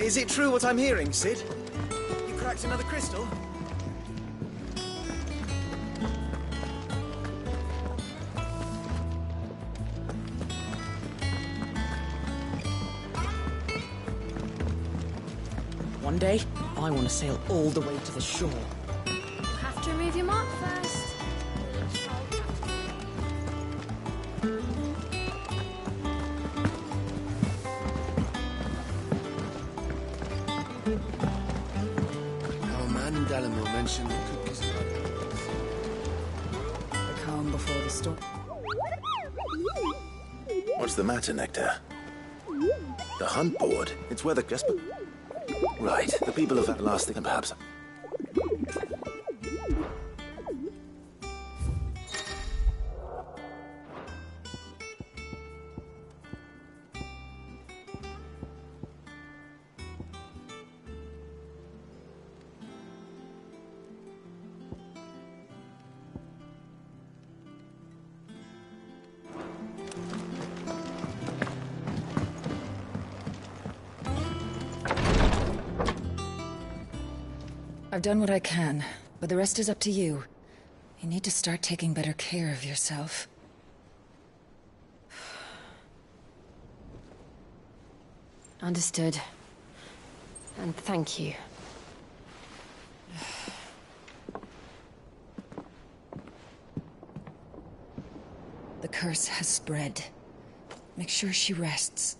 Is it true what I'm hearing, Sid? You cracked another crystal? One day, I want to sail all the way to the shore. You'll have to remove your mark first. Our man in Dallimore mentioned the cookies and The calm before the storm. What's the matter, Nectar? The hunt board? It's where the Jasper... Right, the people of Everlasting, perhaps. I've done what I can, but the rest is up to you. You need to start taking better care of yourself. Understood. And thank you. The curse has spread. Make sure she rests.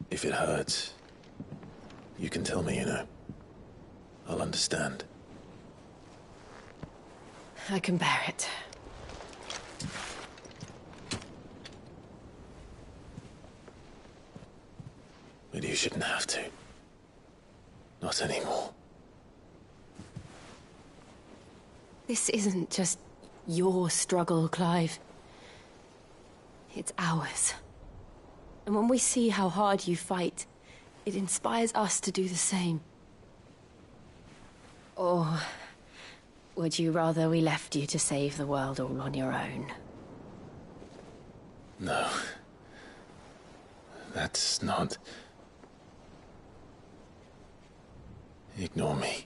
If it hurts, you can tell me, you know. I'll understand. I can bear it. But you shouldn't have to. Not anymore. This isn't just your struggle, Clive. It's ours. And when we see how hard you fight, it inspires us to do the same. Or would you rather we left you to save the world all on your own? No. That's not... Ignore me.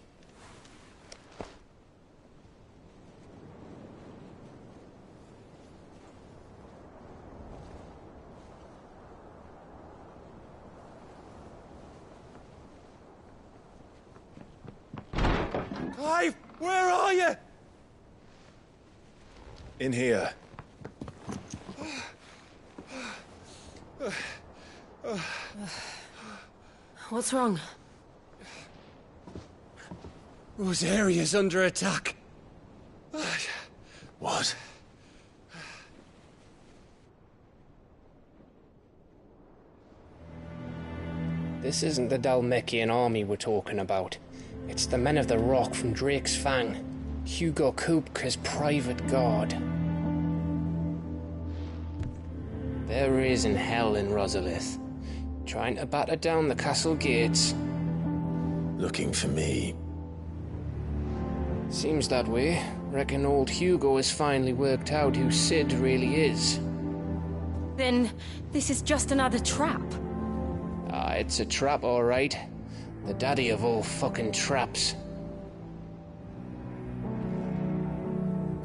Clive, where are you? In here. What's wrong? Rosaria's under attack. What? This isn't the Dalmekian army we're talking about. It's the men of the Rock from Drake's Fang. Hugo Kupka's private guard. There is in hell in Rosalith, trying to batter down the castle gates. Looking for me. Seems that way. Reckon old Hugo has finally worked out who Sid really is. Then this is just another trap. Ah, it's a trap, all right. The daddy of all fucking traps.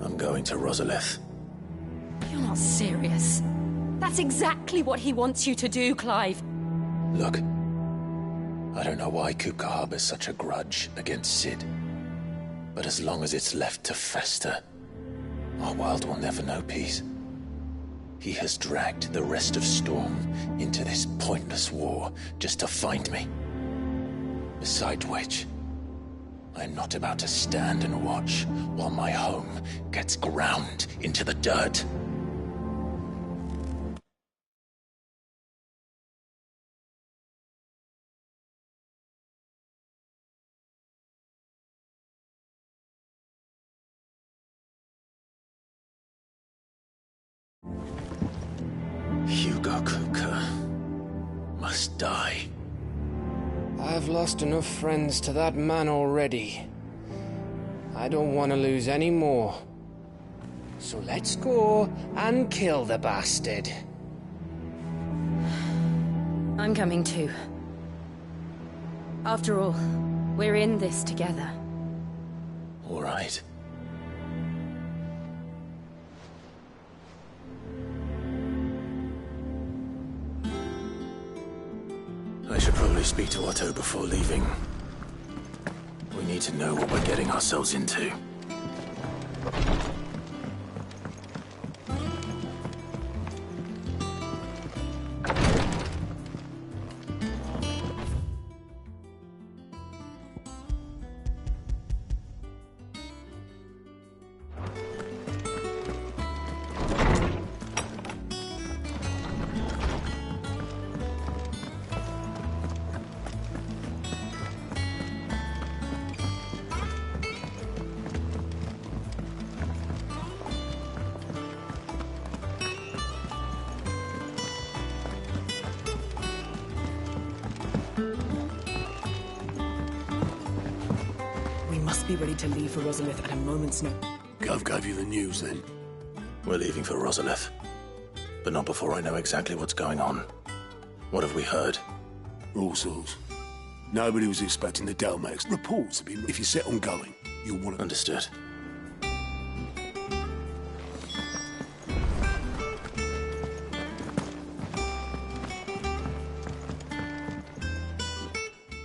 I'm going to Rosalith. You're not serious. That's exactly what he wants you to do, Clive. Look, I don't know why Kupka harbors such a grudge against Sid. But as long as it's left to fester, our world will never know peace. He has dragged the rest of Storm into this pointless war just to find me. Besides which, I'm not about to stand and watch while my home gets ground into the dirt. Hugo Kupka must die. I've lost enough friends to that man already. I don't want to lose any more. So let's go and kill the bastard. I'm coming too. After all, we're in this together. All right. I should probably speak to Otto before leaving. We need to know what we're getting ourselves into. Be ready to leave for Rosalith at a moment's notice. Gov gave you the news, then? We're leaving for Rosalith. But not before I know exactly what's going on. What have we heard? All sorts. Nobody was expecting the Delmex. Reports have been... If you're set on going, you'll want to... Understood.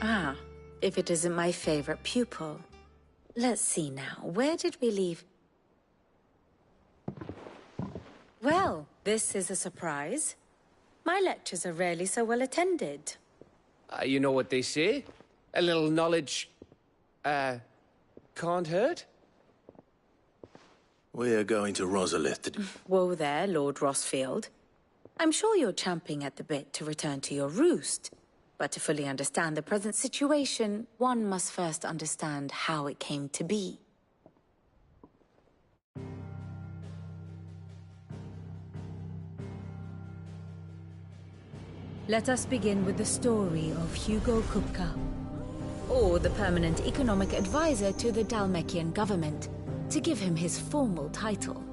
Ah, if it isn't my favorite pupil. Let's see now, where did we leave? Well, this is a surprise. My lectures are rarely so well attended. You know what they say? A little knowledge, can't hurt? We're going to Rosalith to... Whoa there, Lord Rossfield. I'm sure you're champing at the bit to return to your roost. But to fully understand the present situation, one must first understand how it came to be. Let us begin with the story of Hugo Kupka, or the permanent economic advisor to the Dalmekian government, to give him his formal title.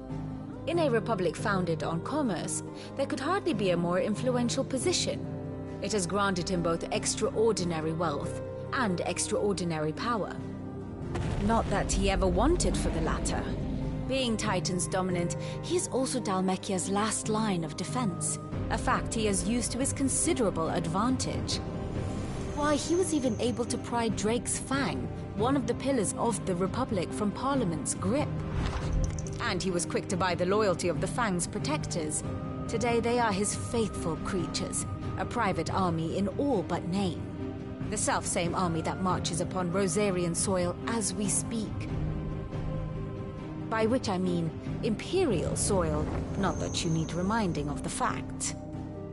In a republic founded on commerce, there could hardly be a more influential position. It has granted him both extraordinary wealth and extraordinary power. Not that he ever wanted for the latter. Being Titan's dominant, he is also Dalmekia's last line of defense, a fact he has used to his considerable advantage. Why, he was even able to pry Drake's Fang, one of the pillars of the Republic, from Parliament's grip. And he was quick to buy the loyalty of the Fang's protectors. Today they are his faithful creatures, a private army in all but name. The self-same army that marches upon Rosarian soil as we speak. By which I mean Imperial soil, not that you need reminding of the fact.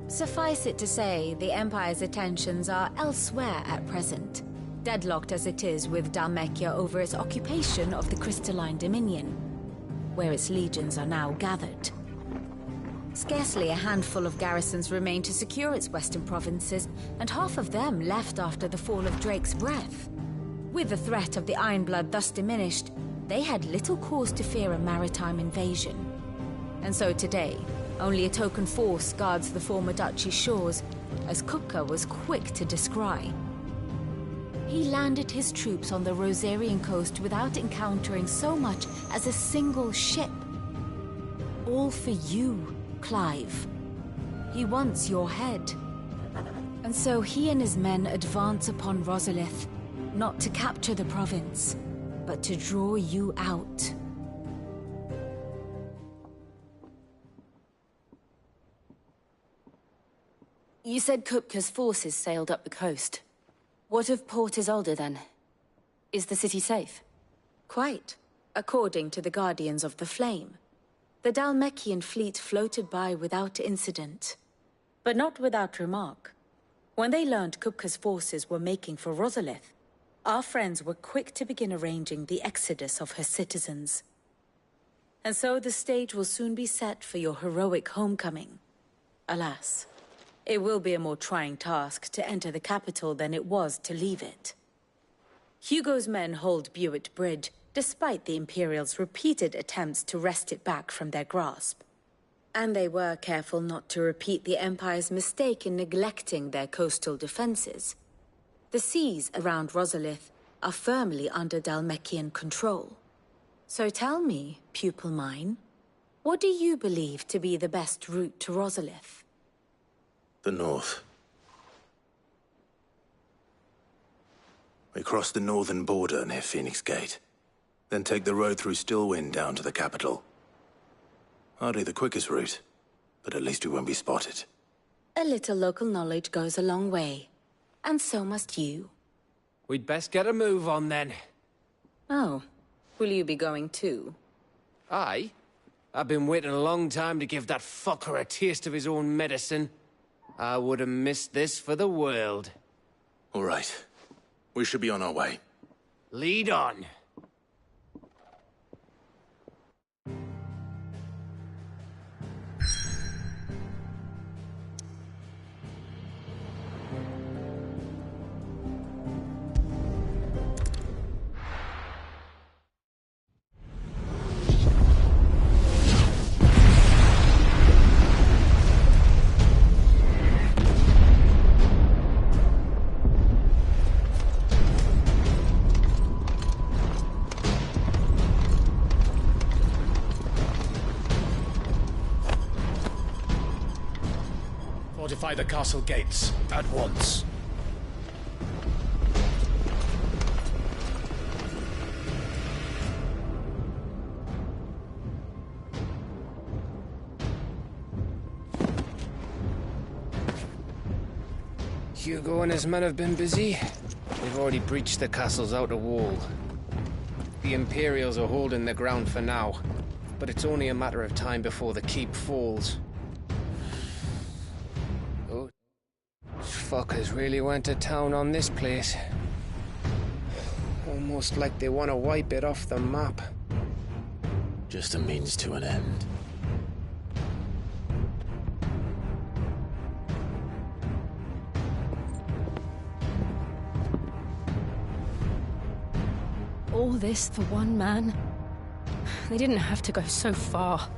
Suffice it to say, the Empire's attentions are elsewhere at present, deadlocked as it is with Dalmekia over its occupation of the Crystalline Dominion, where its legions are now gathered. Scarcely a handful of garrisons remain to secure its western provinces, and half of them left after the fall of Drake's Breath. With the threat of the Ironblood thus diminished, they had little cause to fear a maritime invasion. And so today, only a token force guards the former duchy's shores, as Kupka was quick to descry. He landed his troops on the Rosarian coast without encountering so much as a single ship. All for you, Clive. He wants your head. And so he and his men advance upon Rosalith, not to capture the province, but to draw you out. You said Kupka's forces sailed up the coast. What of Port Isolde, then? Is the city safe? Quite, according to the Guardians of the Flame. The Dalmekian fleet floated by without incident. But not without remark. When they learned Kupka's forces were making for Rosalith, our friends were quick to begin arranging the exodus of her citizens. And so the stage will soon be set for your heroic homecoming. Alas, it will be a more trying task to enter the capital than it was to leave it. Hugo's men hold Buett Bridge, despite the Imperials' repeated attempts to wrest it back from their grasp. And they were careful not to repeat the Empire's mistake in neglecting their coastal defenses. The seas around Rosalith are firmly under Dhalmekian control. So tell me, pupil mine, what do you believe to be the best route to Rosalith? The north. We cross the northern border near Phoenix Gate, then take the road through Stillwind down to the capital. Hardly the quickest route, but at least we won't be spotted. A little local knowledge goes a long way, and so must you. We'd best get a move on then. Oh, will you be going too? Aye. I've been waiting a long time to give that fucker a taste of his own medicine. I would have missed this for the world. All right. We should be on our way. Lead on. Fortify the castle gates, at once. Hugo and his men have been busy. They've already breached the castle's outer wall. The Imperials are holding the ground for now, but it's only a matter of time before the keep falls. Oh, fuckers really went to town on this place. Almost like they want to wipe it off the map. Just a means to an end. All this for one man? They didn't have to go so far.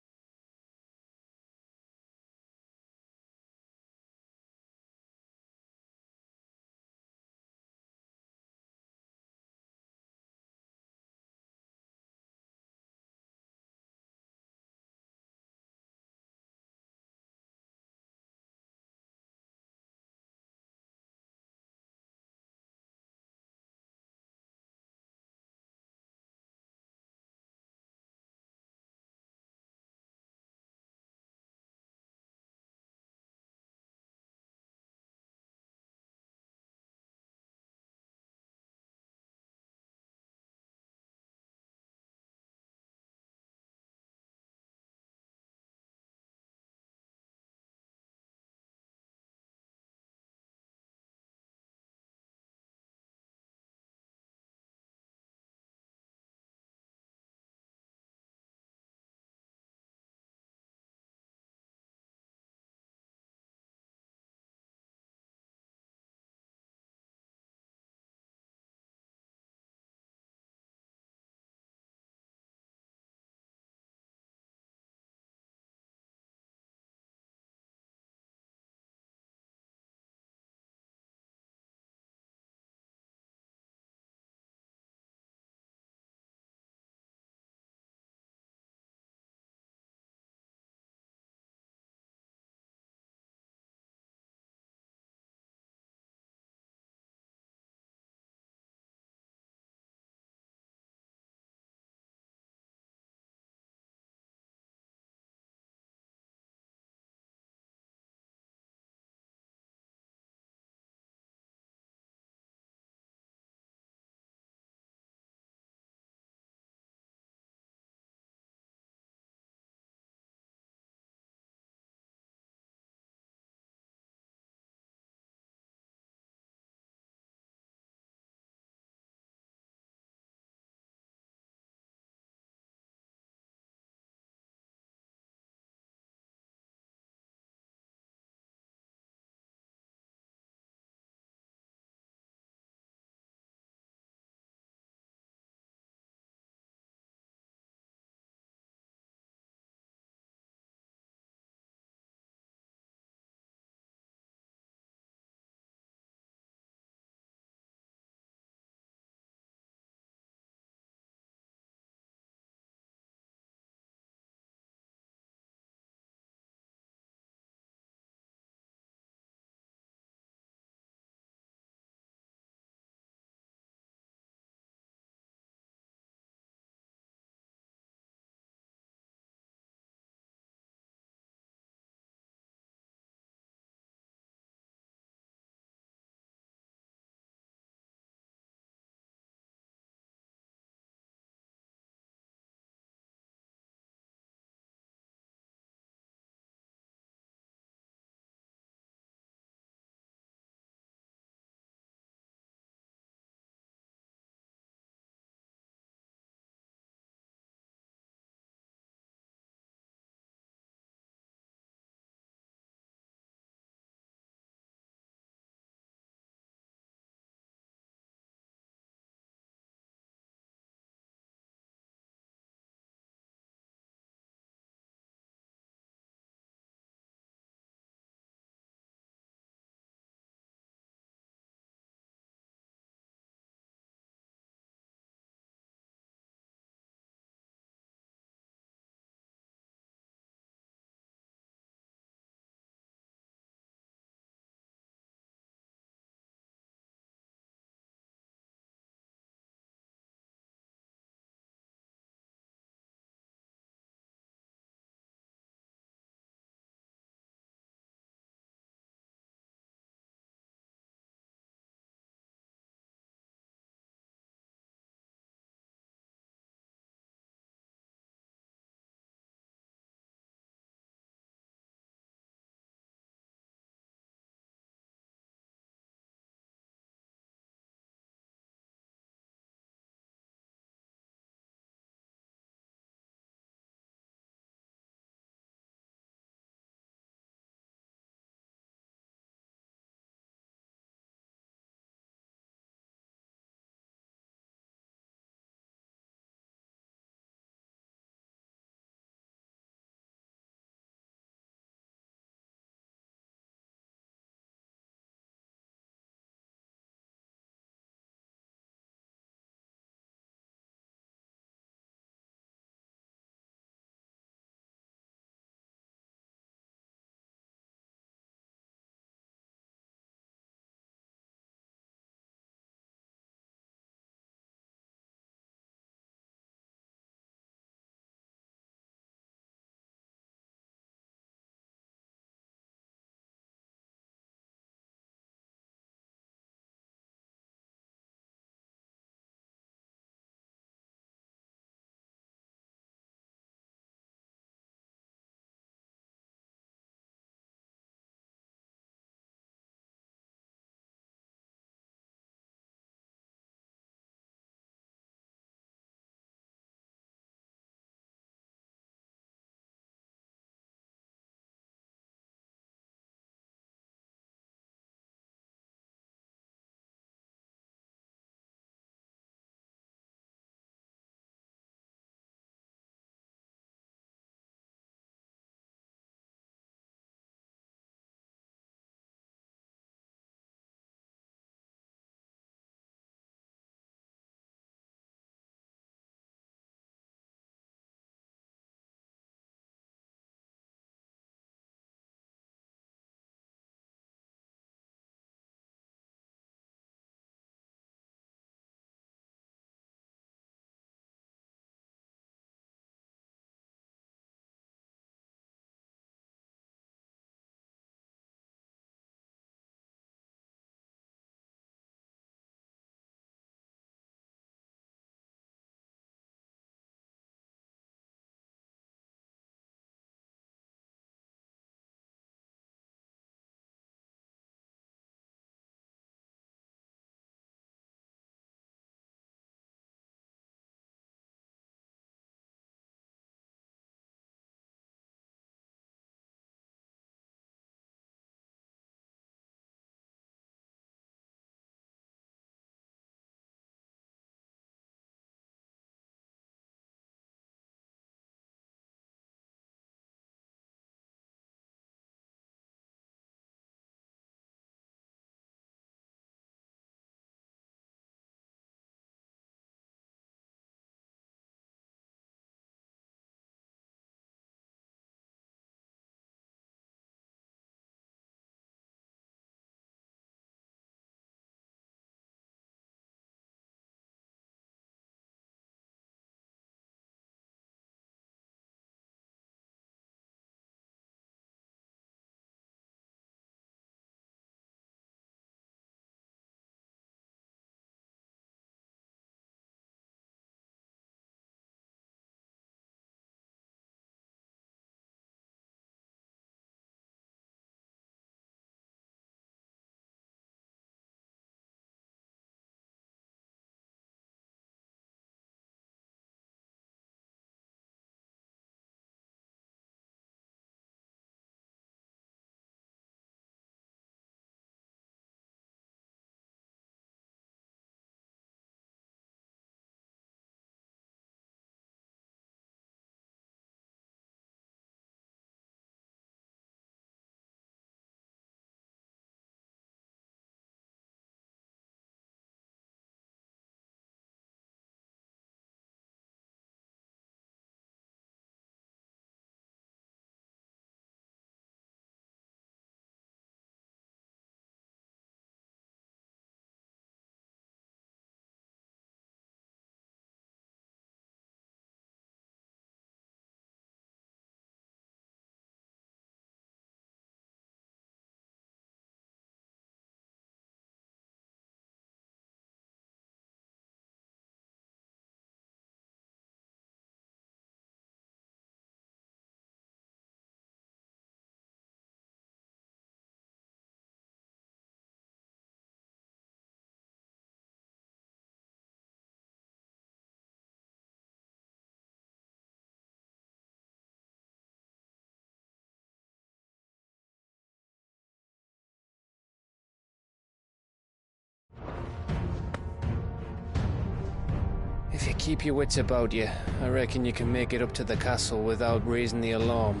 Keep your wits about you. I reckon you can make it up to the castle without raising the alarm.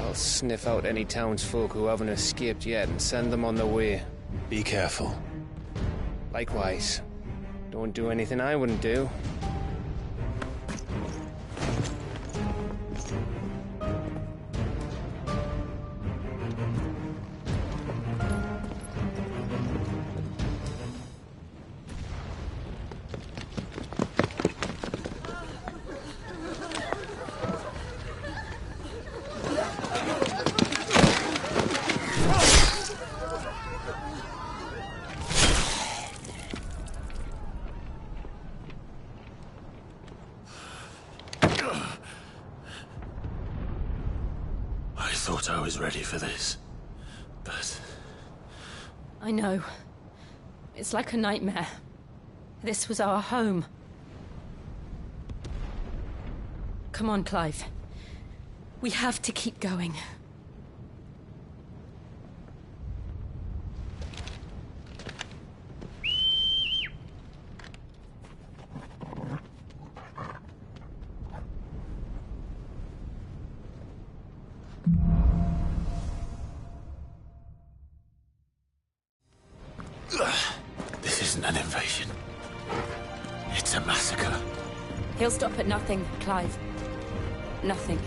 I'll sniff out any townsfolk who haven't escaped yet and send them on their way. Be careful. Likewise. Don't do anything I wouldn't do. I thought I was ready for this, but... I know. It's like a nightmare. This was our home. Come on, Clive. We have to keep going. This isn't an invasion. It's a massacre. He'll stop at nothing, Clive. Nothing.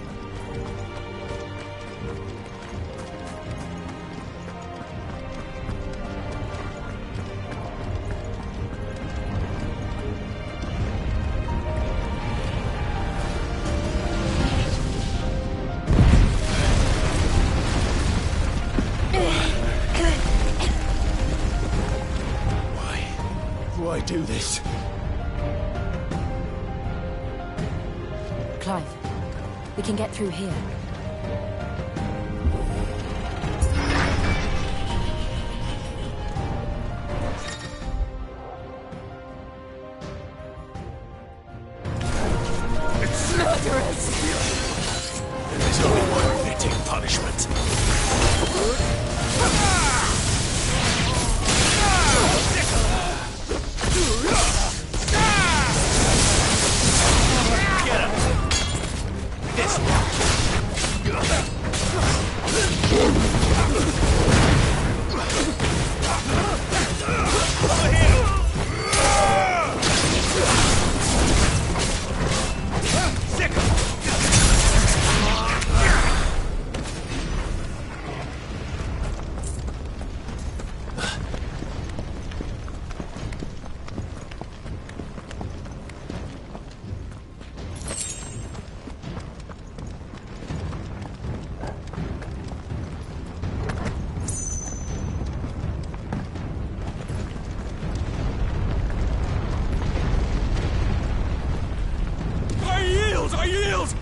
Why do this? Clive, we can get through here. It's murderous! There's only one fitting punishment. I yield!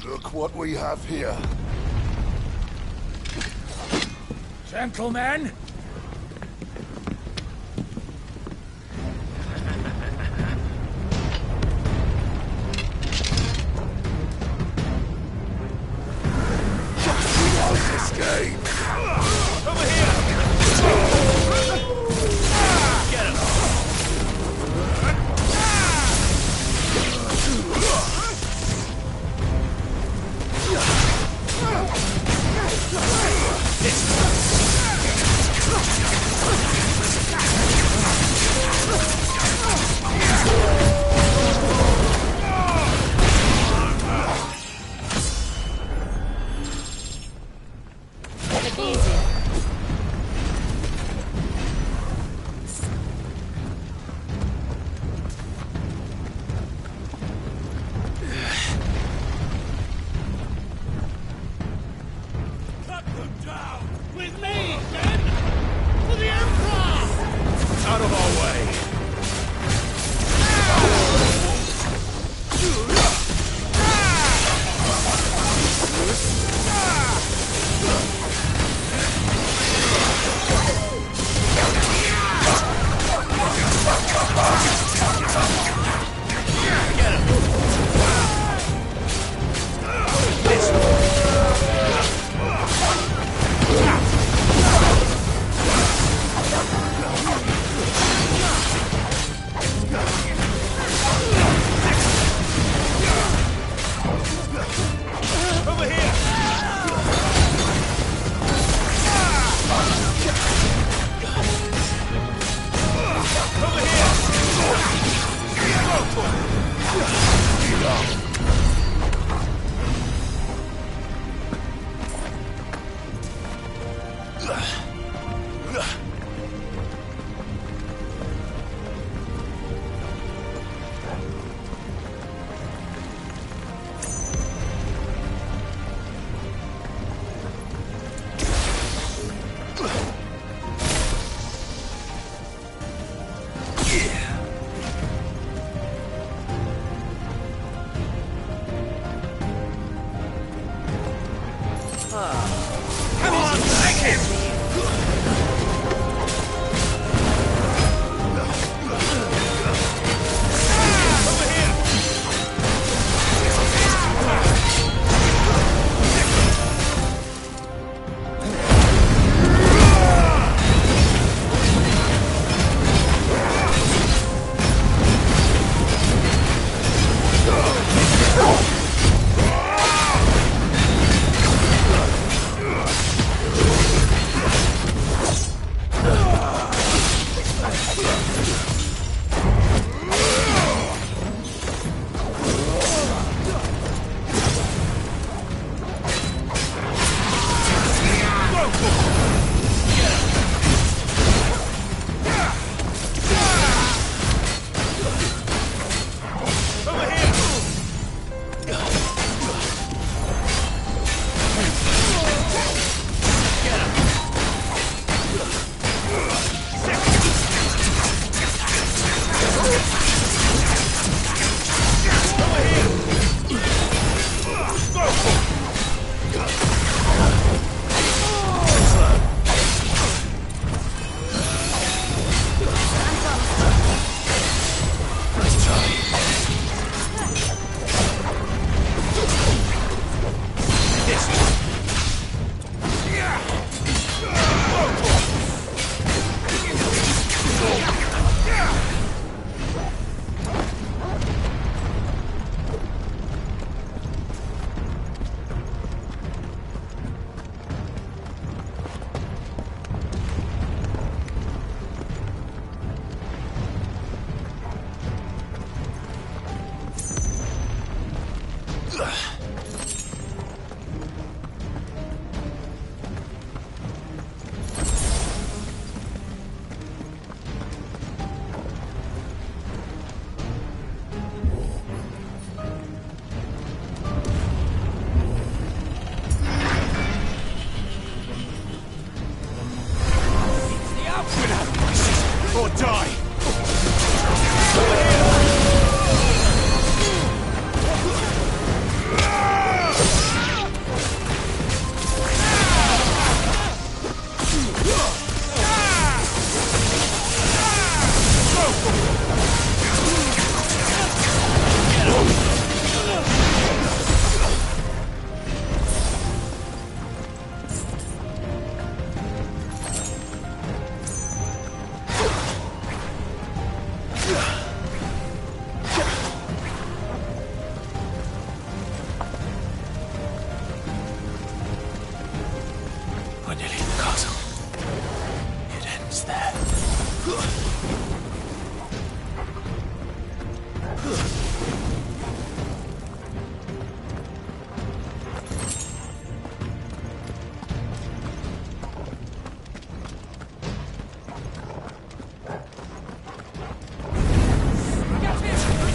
Look what we have here. Gentlemen! Out of our way! Come on, take him! Or die! When you leave the castle, it ends there.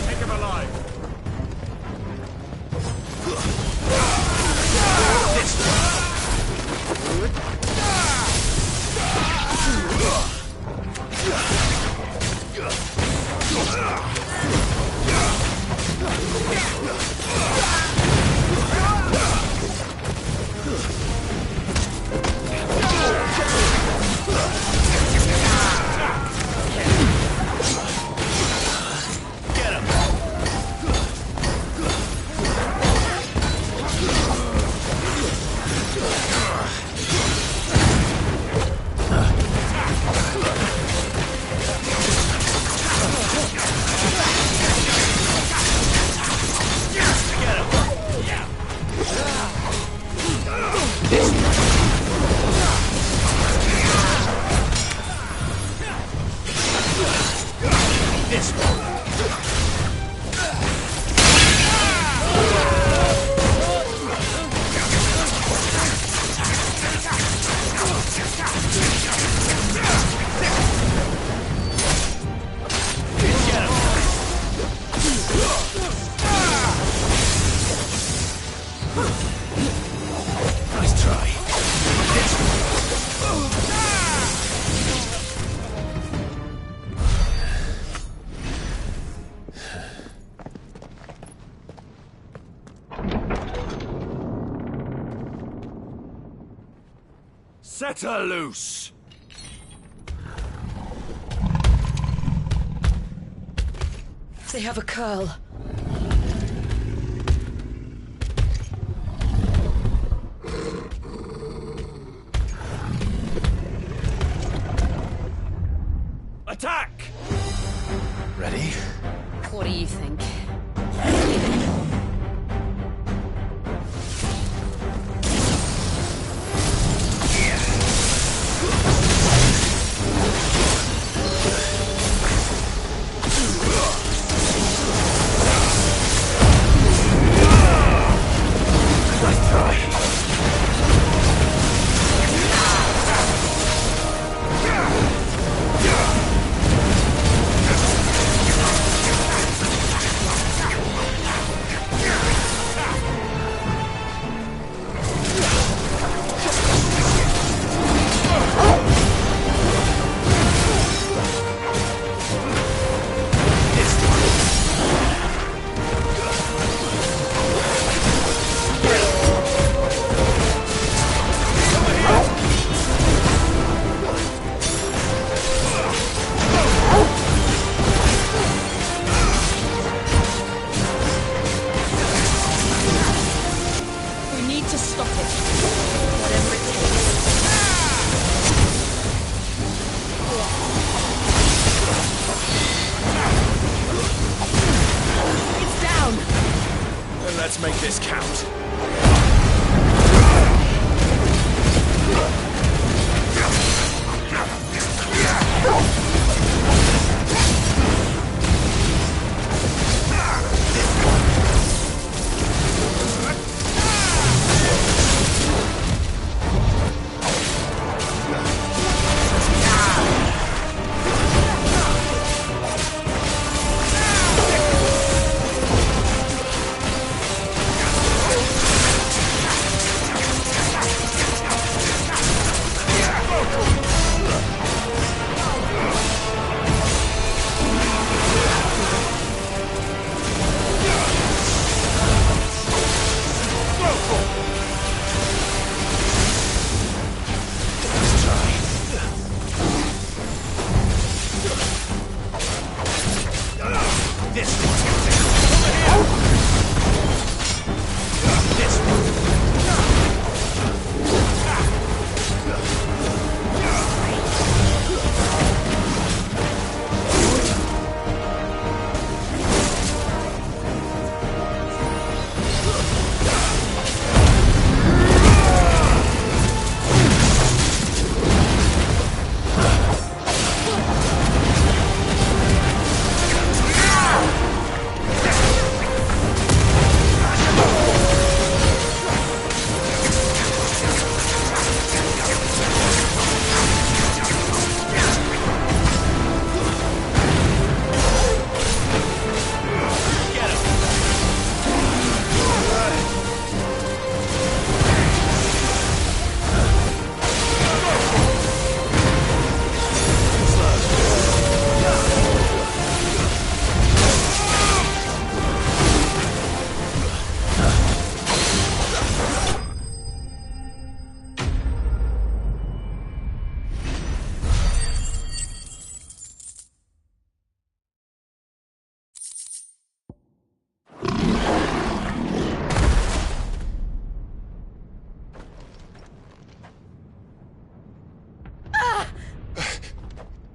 Take him alive! Nice try. Set her loose! They have a curl. Attack! Ready? What do you think? Let's make this count.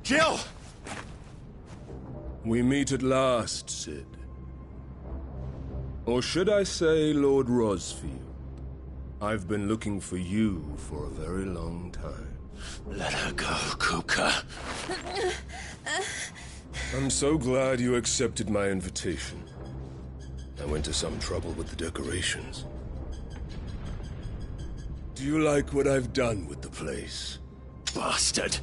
Jill! We meet at last, Sid. Or should I say, Lord Rosfield? I've been looking for you for a very long time. Let her go, Kuka. I'm so glad you accepted my invitation. I went to some trouble with the decorations. Do you like what I've done with the place? Bastard!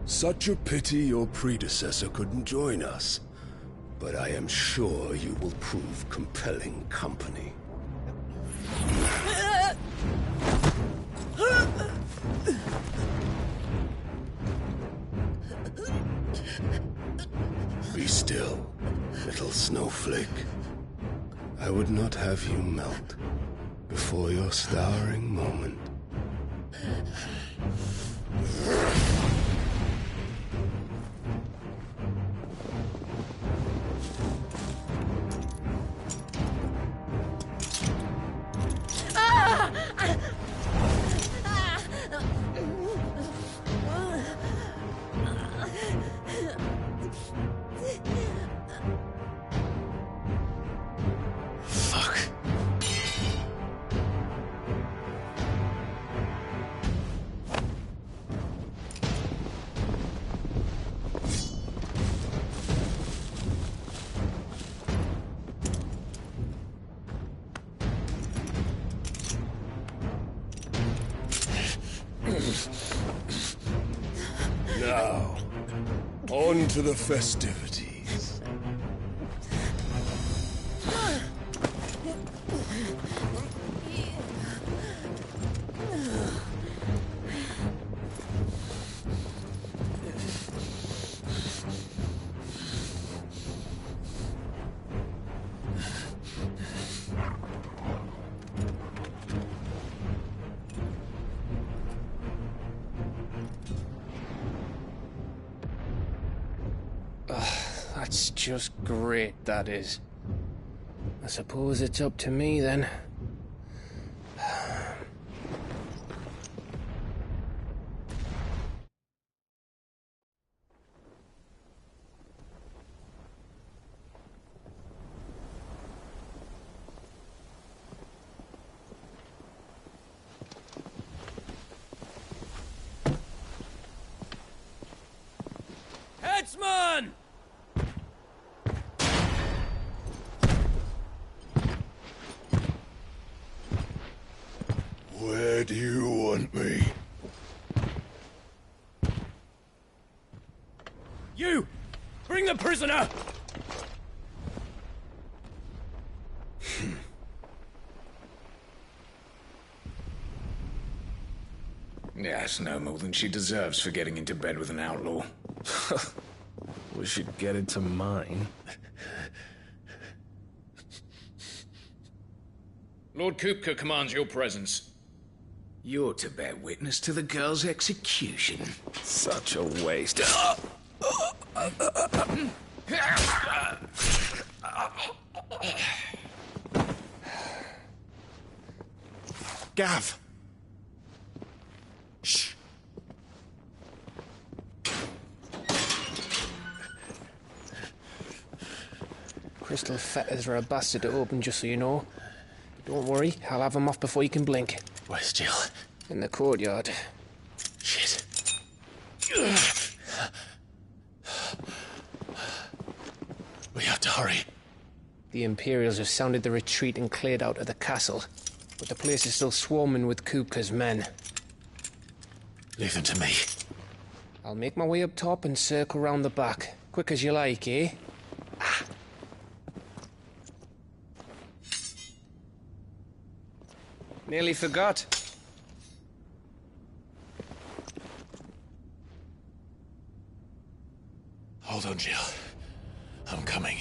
Such a pity your predecessor couldn't join us. But I am sure you will prove compelling company. Be still, little snowflake. I would not have you melt. before your starring moment. Now, on to the festivities. That's just great, that is. I suppose it's up to me, then. Headsman! Where do you want me? You! Bring the prisoner! Yes, no more than she deserves for getting into bed with an outlaw. We should get into mine. Lord Kupka commands your presence. You're to bear witness to the girl's execution. Such a waste. Gav! Shh! Crystal fetters are a bastard to open, just so you know. But don't worry, I'll have them off before you can blink. Where's Jill? In the courtyard. Shit. We have to hurry. The Imperials have sounded the retreat and cleared out of the castle, but the place is still swarming with Kupka's men. Leave them to me. I'll make my way up top and circle round the back. Quick as you like, eh? Nearly forgot. Hold on, Jill. I'm coming.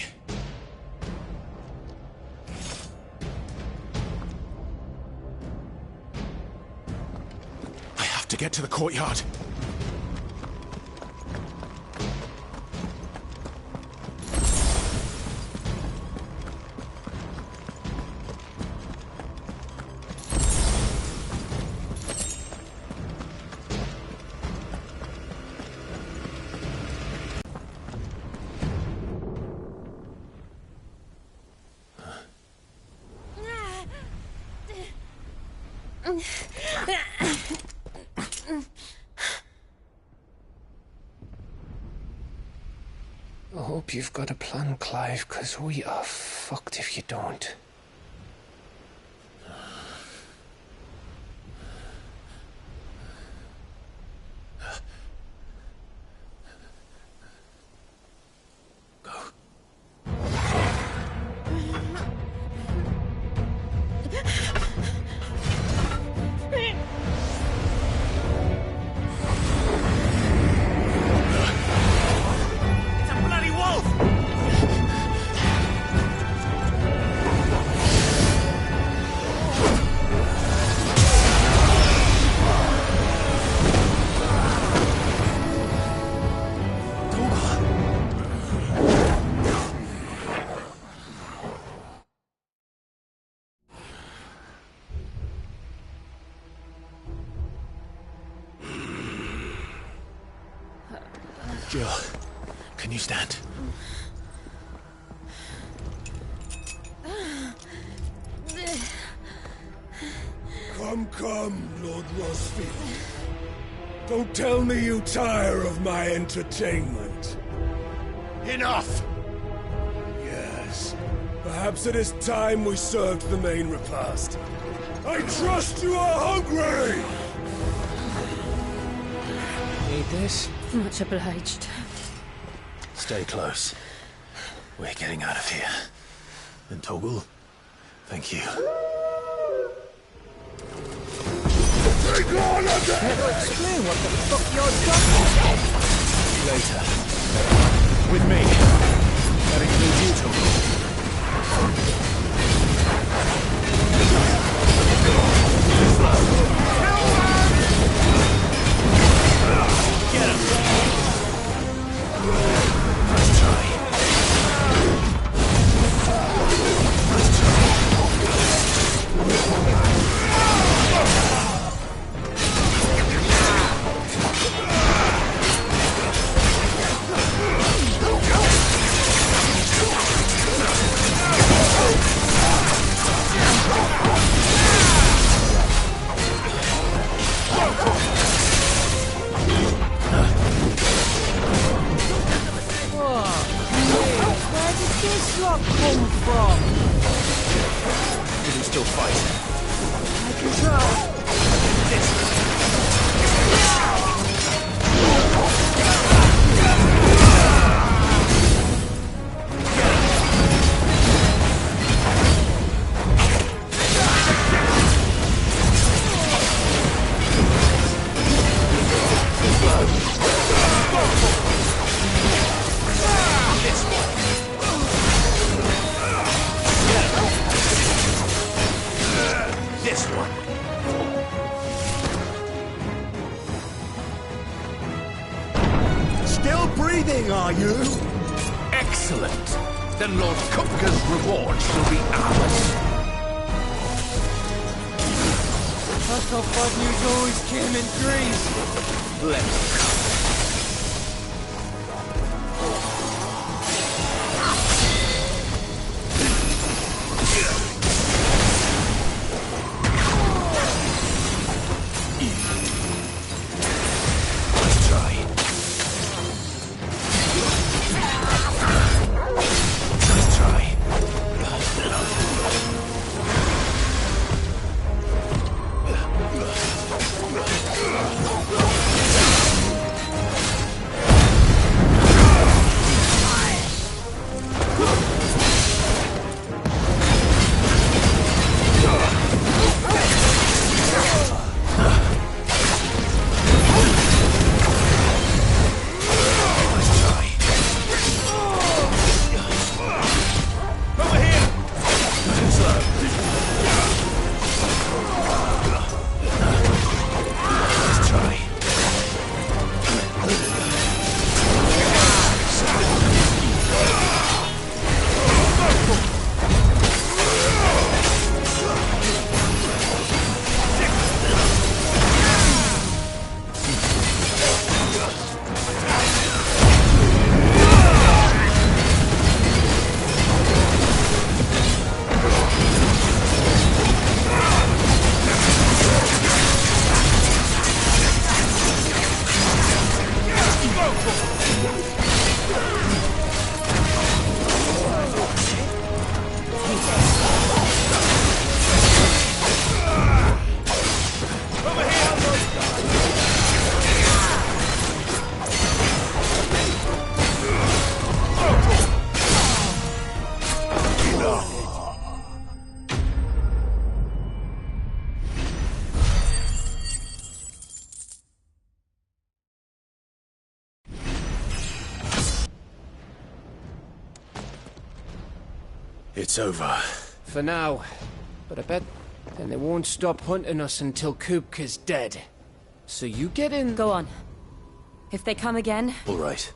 I have to get to the courtyard. I hope you've got a plan, Clive, because we are fucked if you don't. It's a bloody wolf! Jill, can you stand? Come, Lord Rosfield. Don't tell me you tire of my entertainment. Enough! Yes. Perhaps it is time we served the main repast. I trust you are hungry! Need this? Much obliged. Stay close. We're getting out of here. And Toggle, thank you. Take on again! Never explain what the fuck you're talking Later. With me. That includes you, Toggle. Get him! Nice try. Nice try. Where did this lot come from? You can still fight. I can try. This one. Still breathing, are you? Excellent. Then Lord Kupka's reward shall be ours. I thought bad news always came in threes. Let's go. It's over. For now. But I bet then they won't stop hunting us until Kupka's dead. So you get in... Go on. If they come again... All right.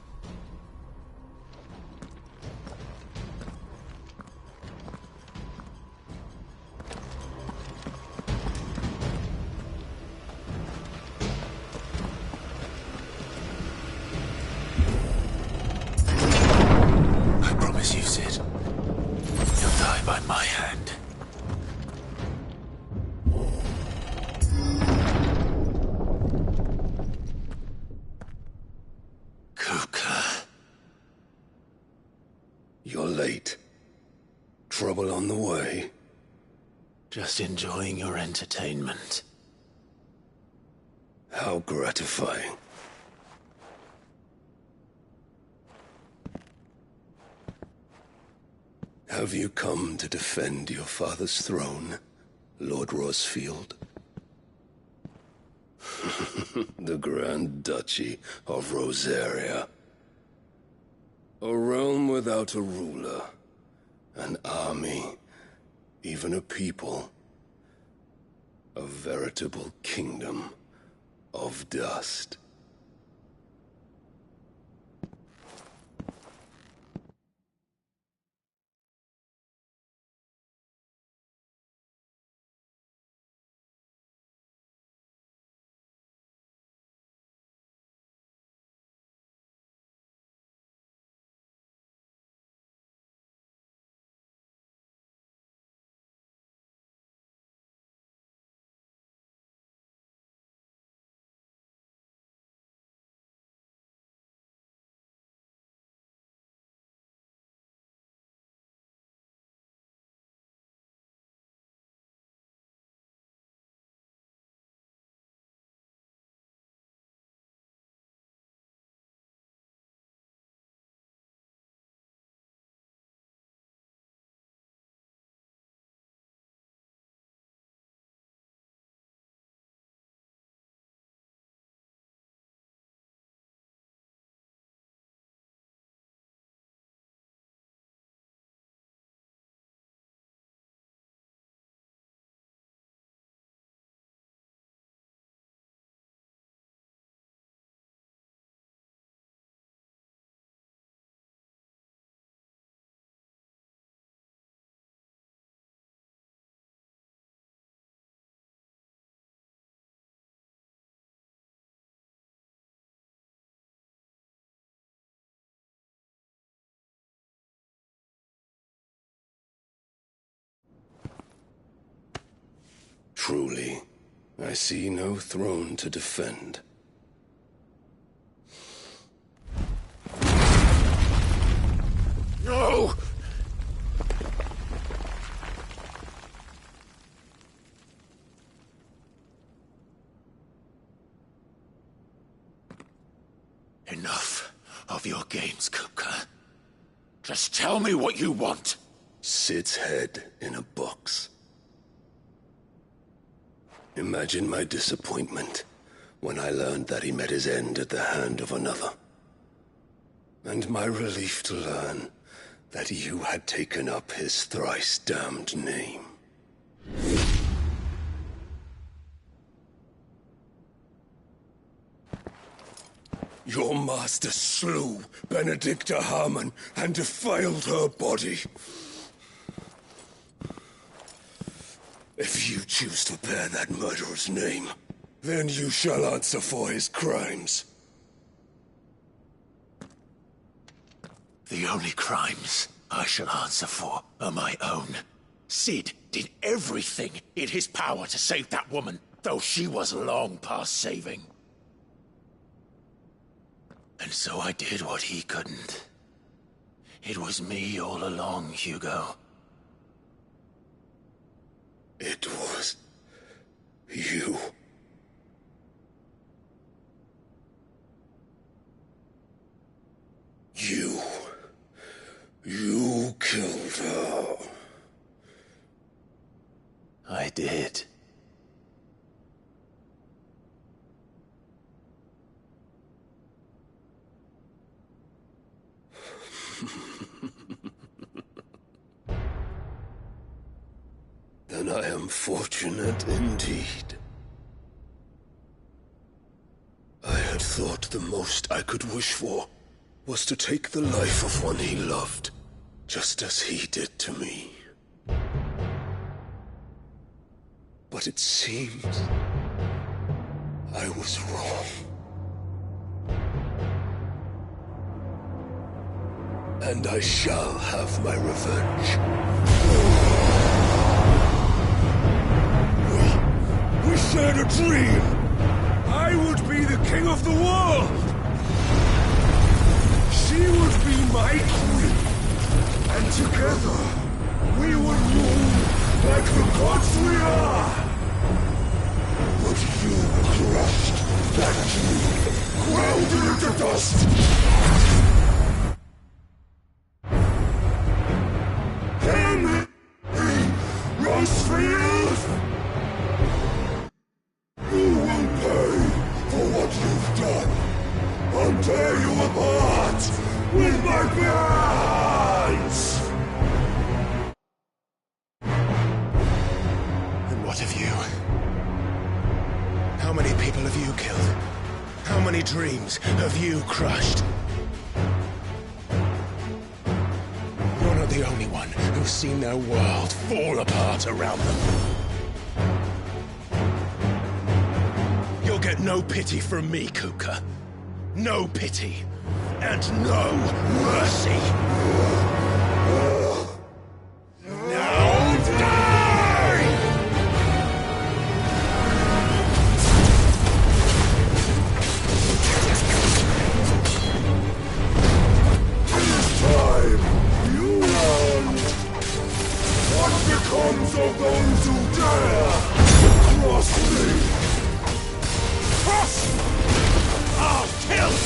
You're late. Trouble on the way? Just enjoying your entertainment. How gratifying. Have you come to defend your father's throne, Lord Rosfield? The Grand Duchy of Rosaria. A realm without a ruler, an army, even a people. A veritable kingdom of dust. Truly, I see no throne to defend. No! Enough of your games, Kupka. Just tell me what you want. Sid's head in a box. Imagine my disappointment when I learned that he met his end at the hand of another. And my relief to learn that you had taken up his thrice-damned name. Your master slew Benedicta Harmon and defiled her body. If you choose to bear that murderer's name, then you shall answer for his crimes. The only crimes I shall answer for are my own. Sid did everything in his power to save that woman, though she was long past saving. And so I did what he couldn't. It was me all along, Hugo. It was you. You killed her. I did. Then I am fortunate indeed. I had thought the most I could wish for was to take the life of one he loved, just as he did to me. But it seems I was wrong. And I shall have my revenge. We shared a dream! I would be the king of the world! She would be my queen! together, we would rule like the gods we are! But you crushed that dream, ground it into dust! Damn it! Rosefield! You will pay for what you've done! I'll tear you apart with my hands! And what of you? How many people have you killed? How many dreams have you crushed? You're not the only one who's seen their world fall apart around them. You'll get no pity from me, Kuka. No pity. And no mercy. Now die! This time, you won! What becomes of those who dare cross me? Cross! I'll kill you!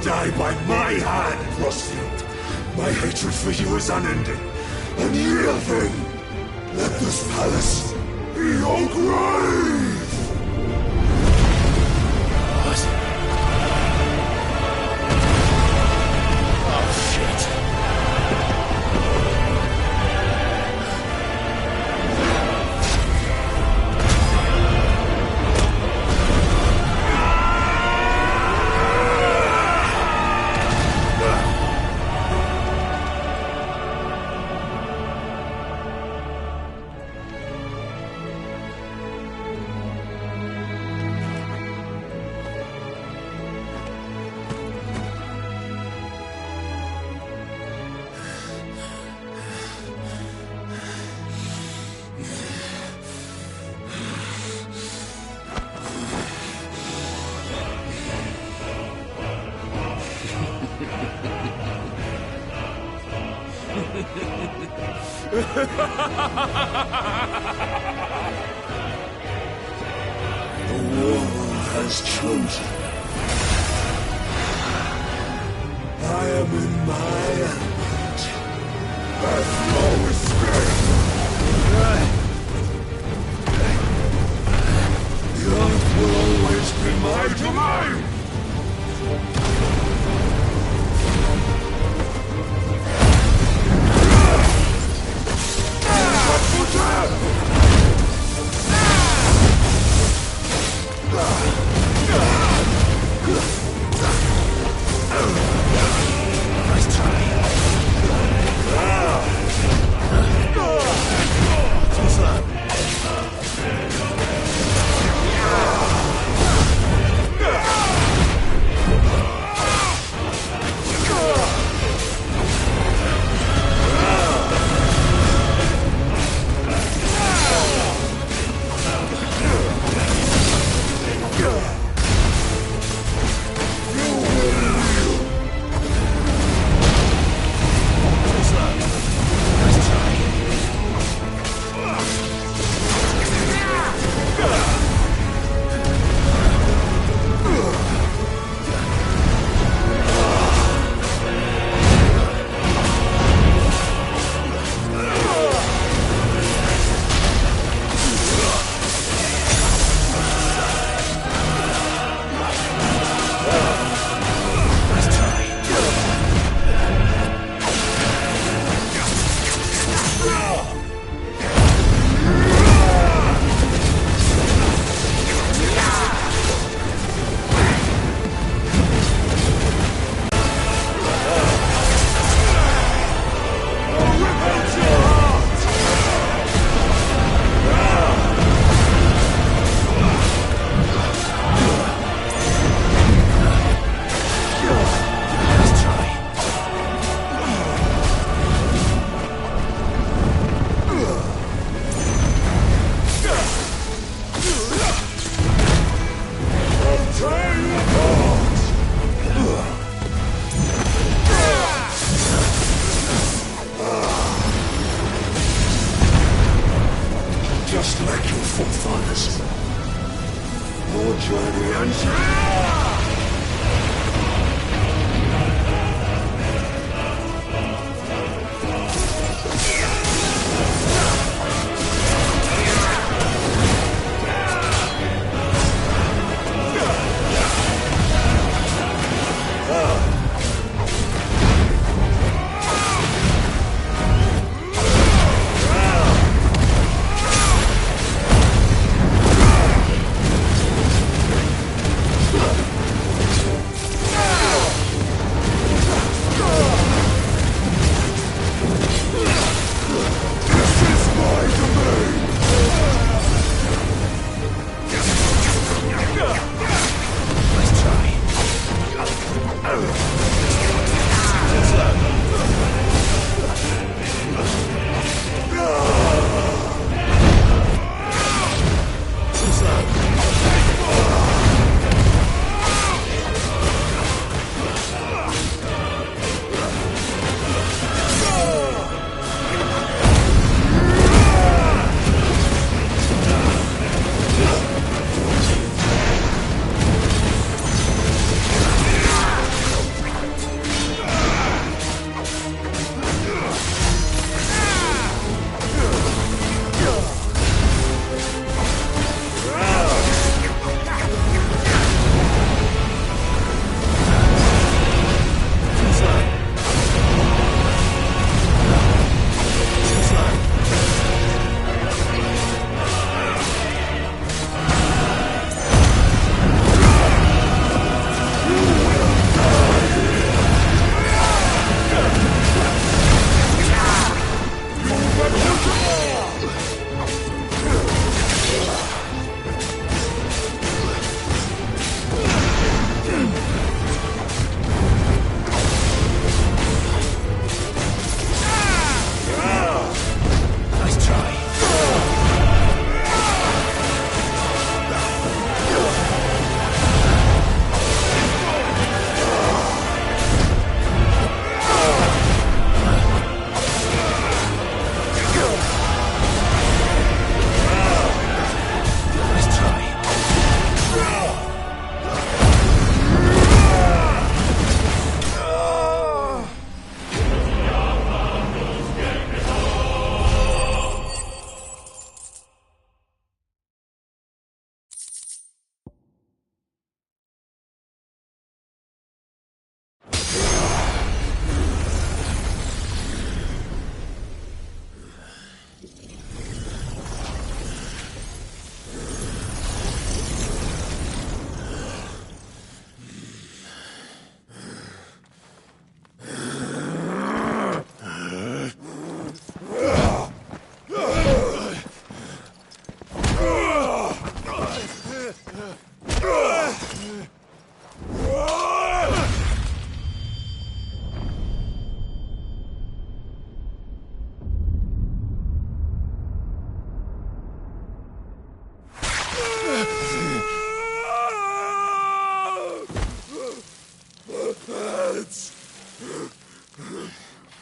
Die by my hand, Frostfield. My hatred for you is unending. Unyielding. Let this palace be your grave! What? Oh, shit. The world has chosen. I am in my element. There's no escape. The earth will always be my domain. Nice try.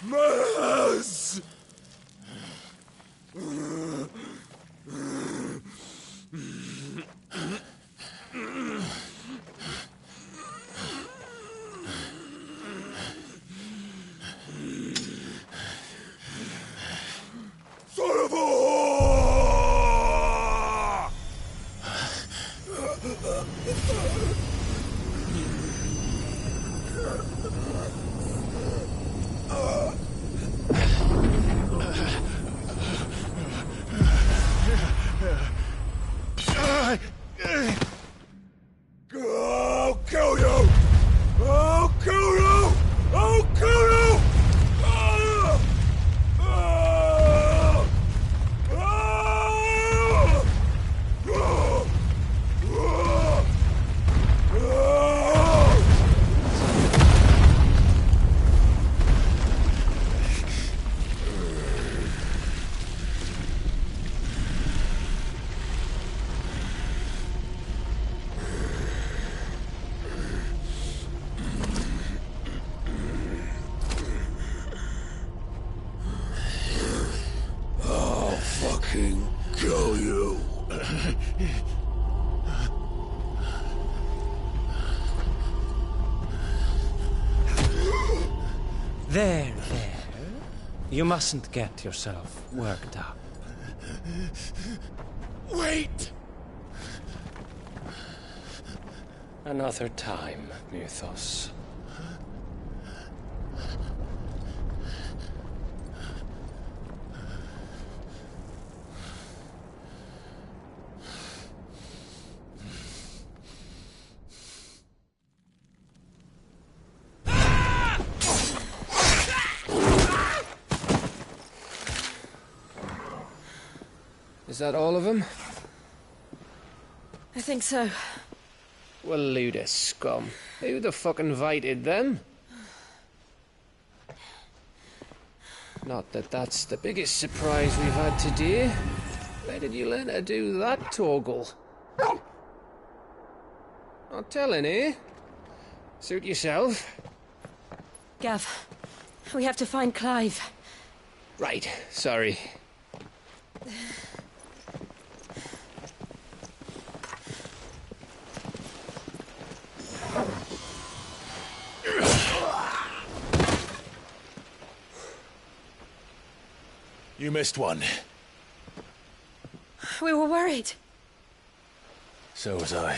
Maz! Son of a whore! I'll kill you! I'll kill you! I'll kill you! Ah! Ah! Ah! Ah! I'll fucking kill you. There. You mustn't get yourself worked up. Wait! Another time, Mythos. Is that all of them? I think so. Well, load of scum. Who the fuck invited them? Not that that's the biggest surprise we've had today. Where did you learn to do that, Torgal? Not telling, eh? Suit yourself. Gav, we have to find Clive. Right, sorry. You missed one. We were worried. So was I.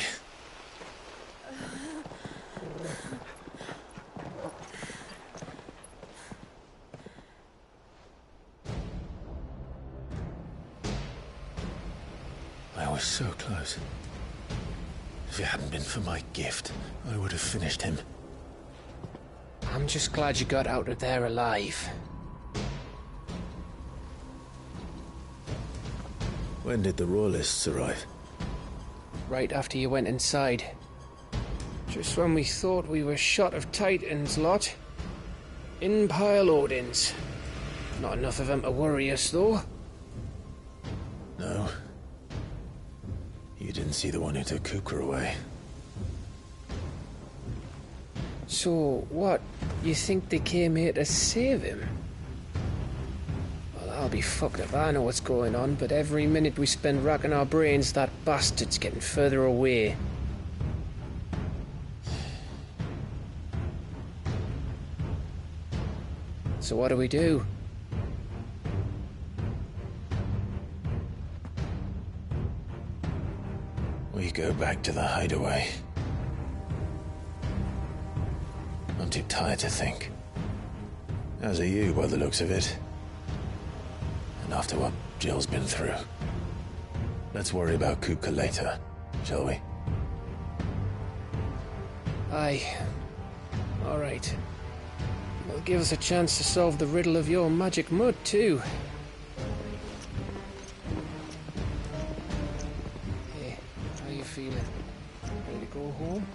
I was so close. If it hadn't been for my gift, I would have finished him. I'm just glad you got out of there alive. When did the Royalists arrive? Right after you went inside. Just when we thought we were shot of Titans, lot. In pile Odins. Not enough of them to worry us, though. No. You didn't see the one who took Kupka away. So, what? You think they came here to save him? Well, I'll be fucked if I know what's going on, but every minute we spend racking our brains, that bastard's getting further away. So what do we do? We go back to the hideaway. I'm too tired to think. As are you, by the looks of it. And after what Jill's been through. Let's worry about Kupka later, shall we? Aye. All right. It'll give us a chance to solve the riddle of your magic mud, too. Hey, how you feeling? Ready to go home?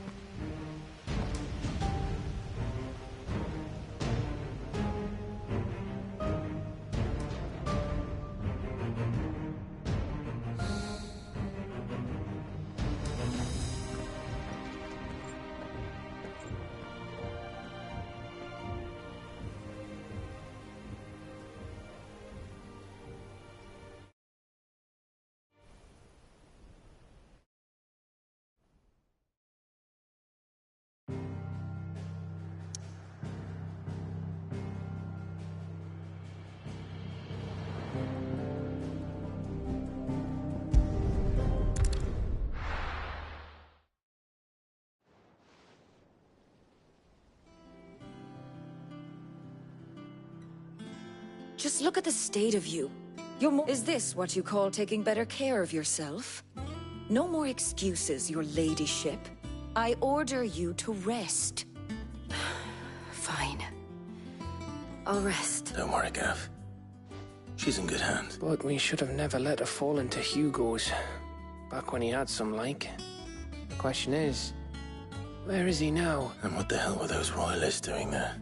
Just look at the state of you. Is this what you call taking better care of yourself? No more excuses, your ladyship. I order you to rest. Fine. I'll rest. Don't worry, Gav. She's in good hands. But we should have never let her fall into Hugo's. Back when he had some like. The question is, where is he now? And what the hell were those royalists doing there?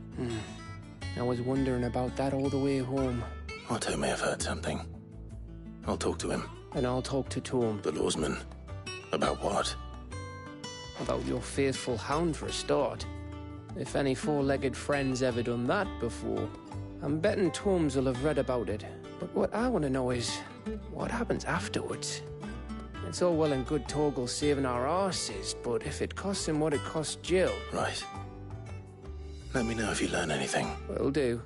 I was wondering about that all the way home. Otto may have heard something. I'll talk to him. And I'll talk to Tom. The lawsman. About what? About your faithful hound for a start. If any four-legged friend's ever done that before. I'm betting Tomes will have read about it. But what I want to know is, what happens afterwards? It's all well and good Torgal saving our arses, but if it costs him what it cost Jill... Right. Let me know if you learn anything. Will do.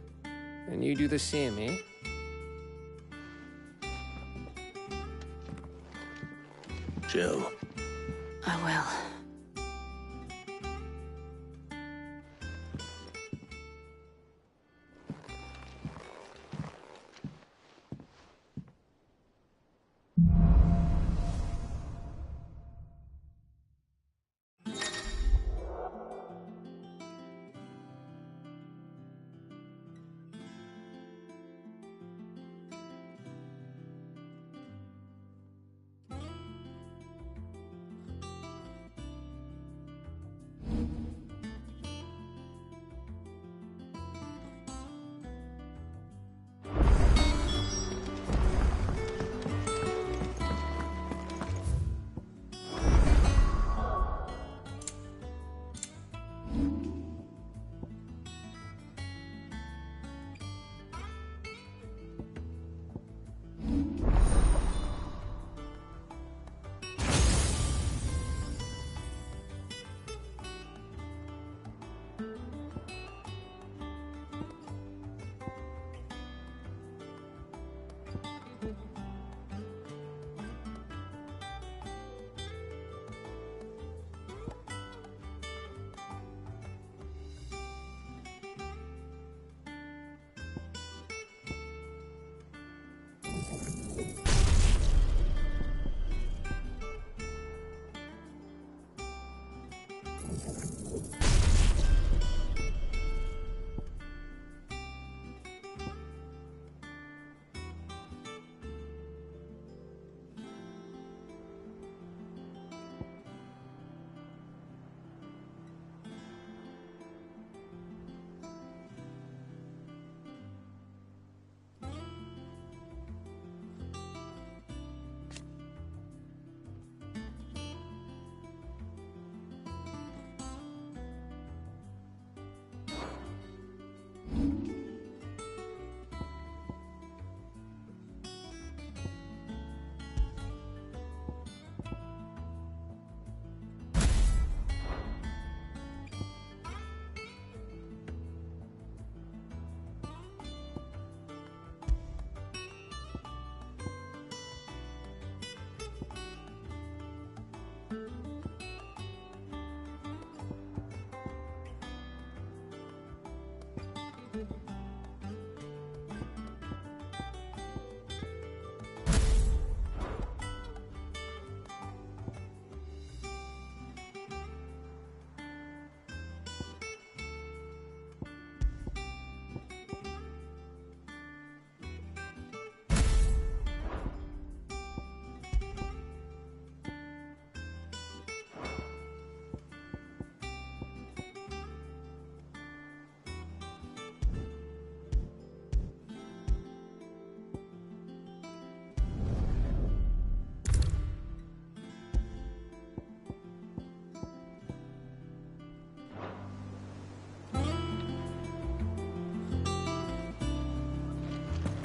And you do the same, eh? Jill. I will.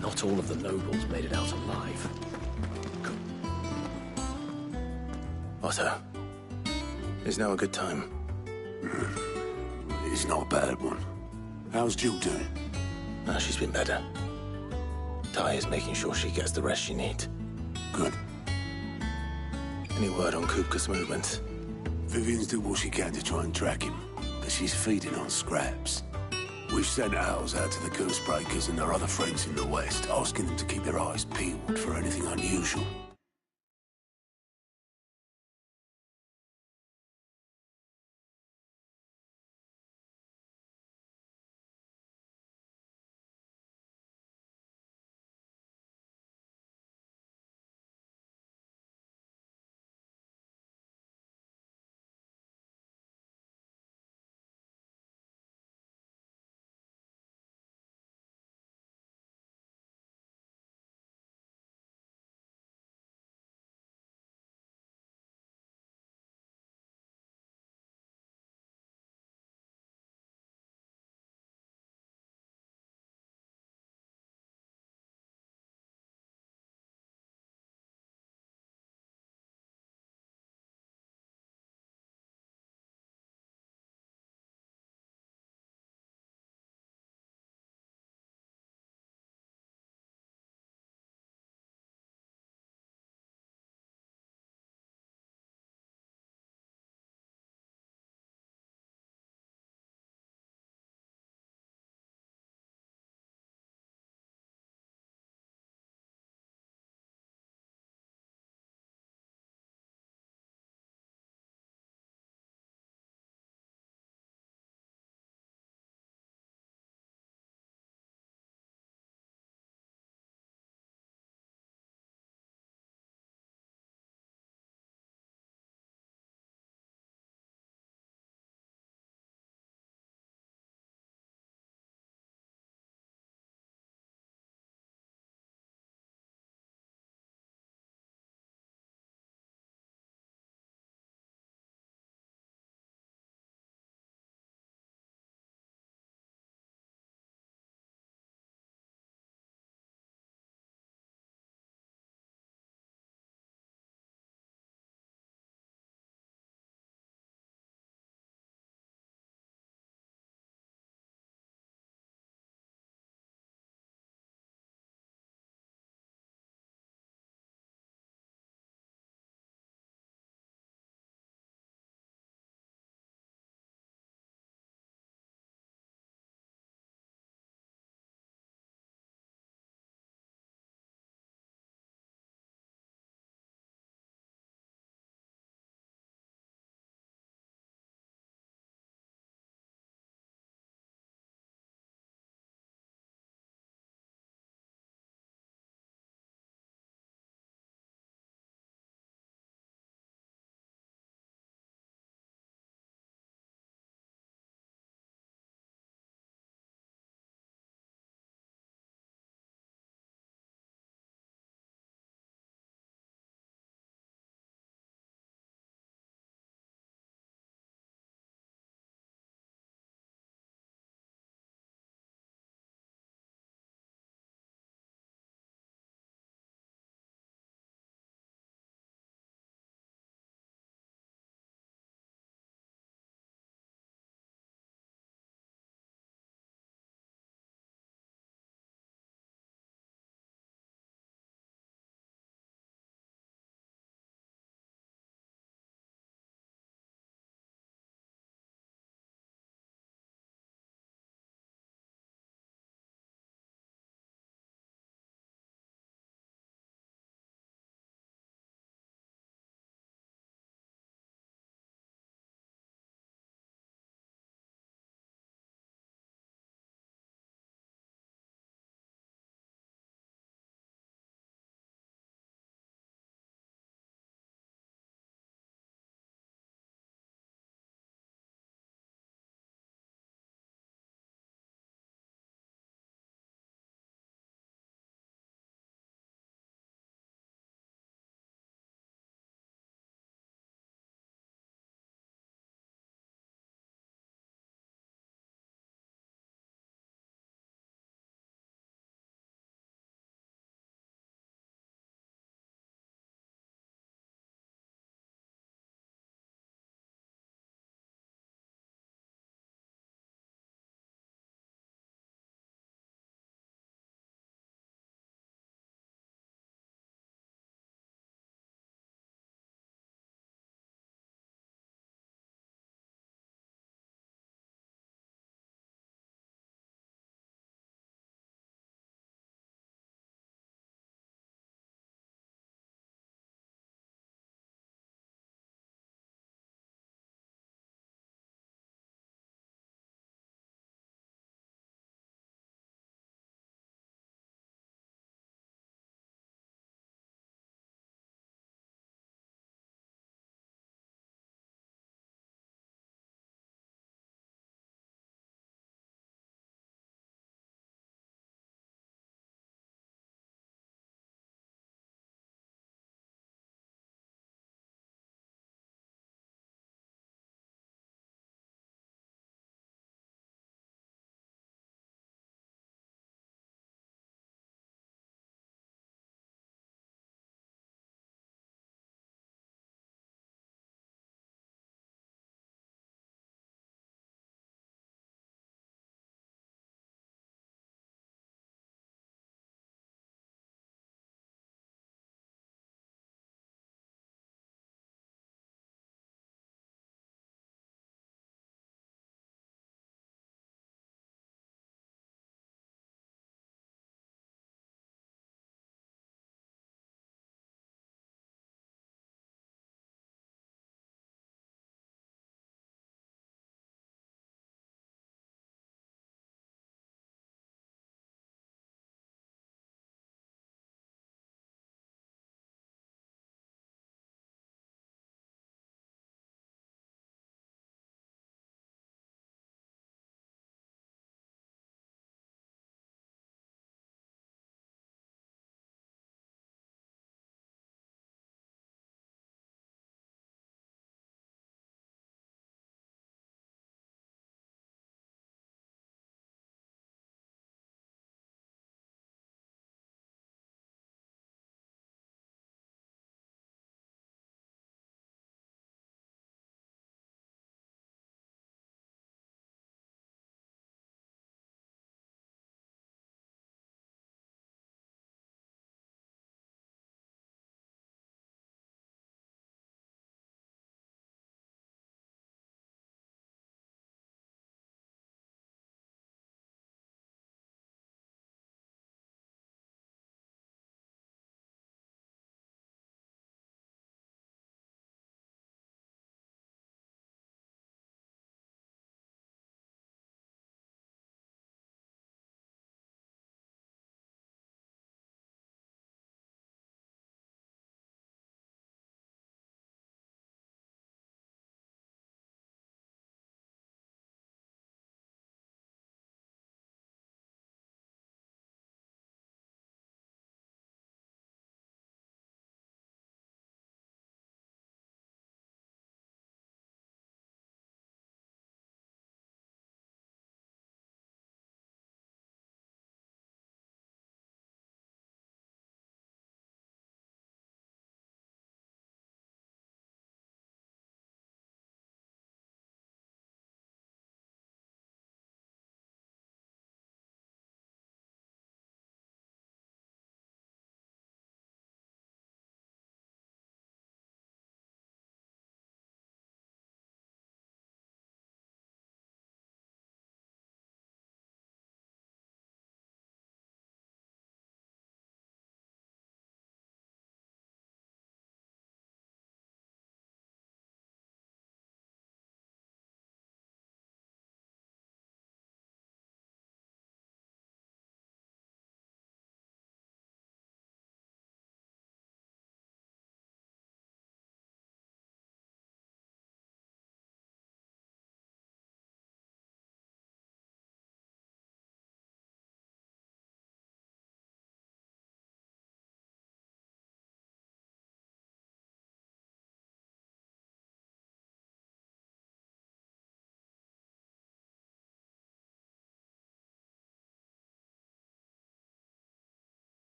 Not all of the nobles made it out alive. Otto, is now a good time? It's not a bad one. How's Jill doing? No, she's been better. Ty is making sure she gets the rest she needs. Good. Any word on Kupka's movements? Vivian's did what she can to try and track him, but she's feeding on scraps. We've sent ours out to the Cursebreakers and their other friends in the West, asking them to keep their eyes peeled for anything unusual.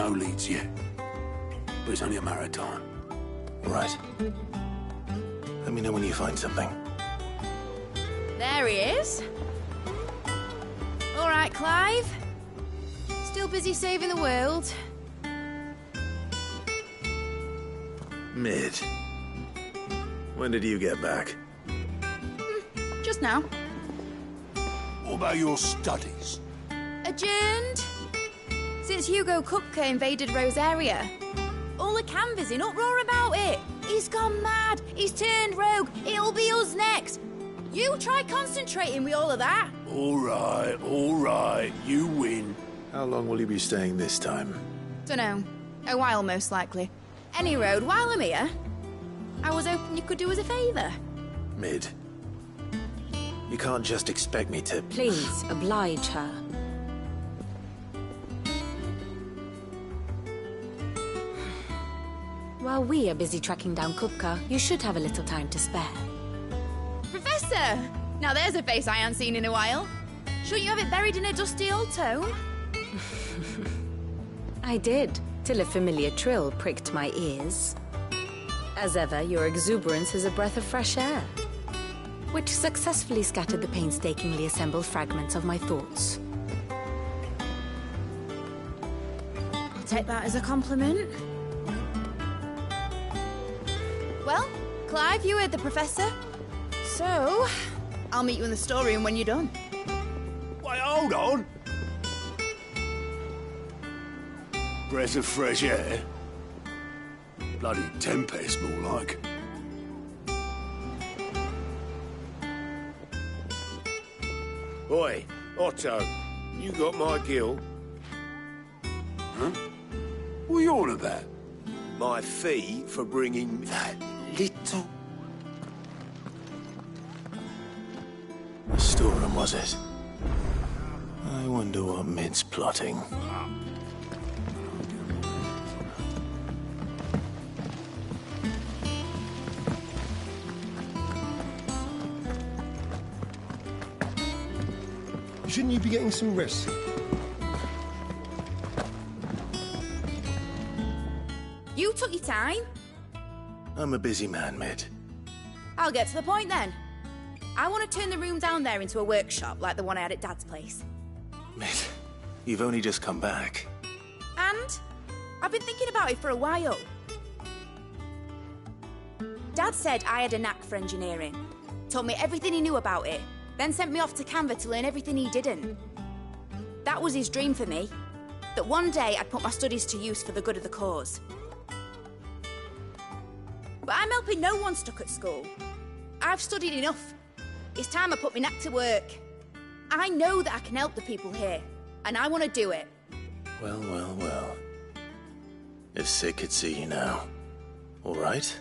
no leads yet. But it's only a matter of time. Right. Let me know when you find something. There he is. All right, Clive. Still busy saving the world. Mid. When did you get back? Just now. What about your studies? Adjourned. Since Hugo Kupka invaded Rosaria. All the canvas in uproar about it. He's gone mad. He's turned rogue. It'll be us next. You try concentrating with all of that. All right. You win. How long will you be staying this time? Dunno. A while, most likely. Any road, while I'm here, I was hoping you could do us a favour. Mid. You can't just expect me to... Please, oblige her. While we are busy tracking down Kupka, you should have a little time to spare. Professor! Now there's a face I haven't seen in a while. Shouldn't you have it buried in a dusty old tome? I did, till a familiar trill pricked my ears. As ever, your exuberance is a breath of fresh air, which successfully scattered the painstakingly assembled fragments of my thoughts. I'll take that as a compliment. Well, Clive, you heard the Professor. So, I'll meet you in the storeroom when you're done. Wait, hold on. Breath of fresh air? Bloody tempest, more like. Oi, Otto, you got my gill? Huh? What are you on about? My fee for bringing That little... The storeroom, was it? I wonder what Mid's plotting. Shouldn't you be getting some rest? You took your time. I'm a busy man, Mid. I'll get to the point then. I want to turn the room down there into a workshop like the one I had at Dad's place. Mid, you've only just come back. And I've been thinking about it for a while. Dad said I had a knack for engineering. Told me everything he knew about it. Then sent me off to Canva to learn everything he didn't. That was his dream for me. That one day I'd put my studies to use for the good of the cause. But I'm helping no one stuck at school. I've studied enough. It's time I put my knack to work. I know that I can help the people here, and I want to do it. Well. If Sid could see you now. All right?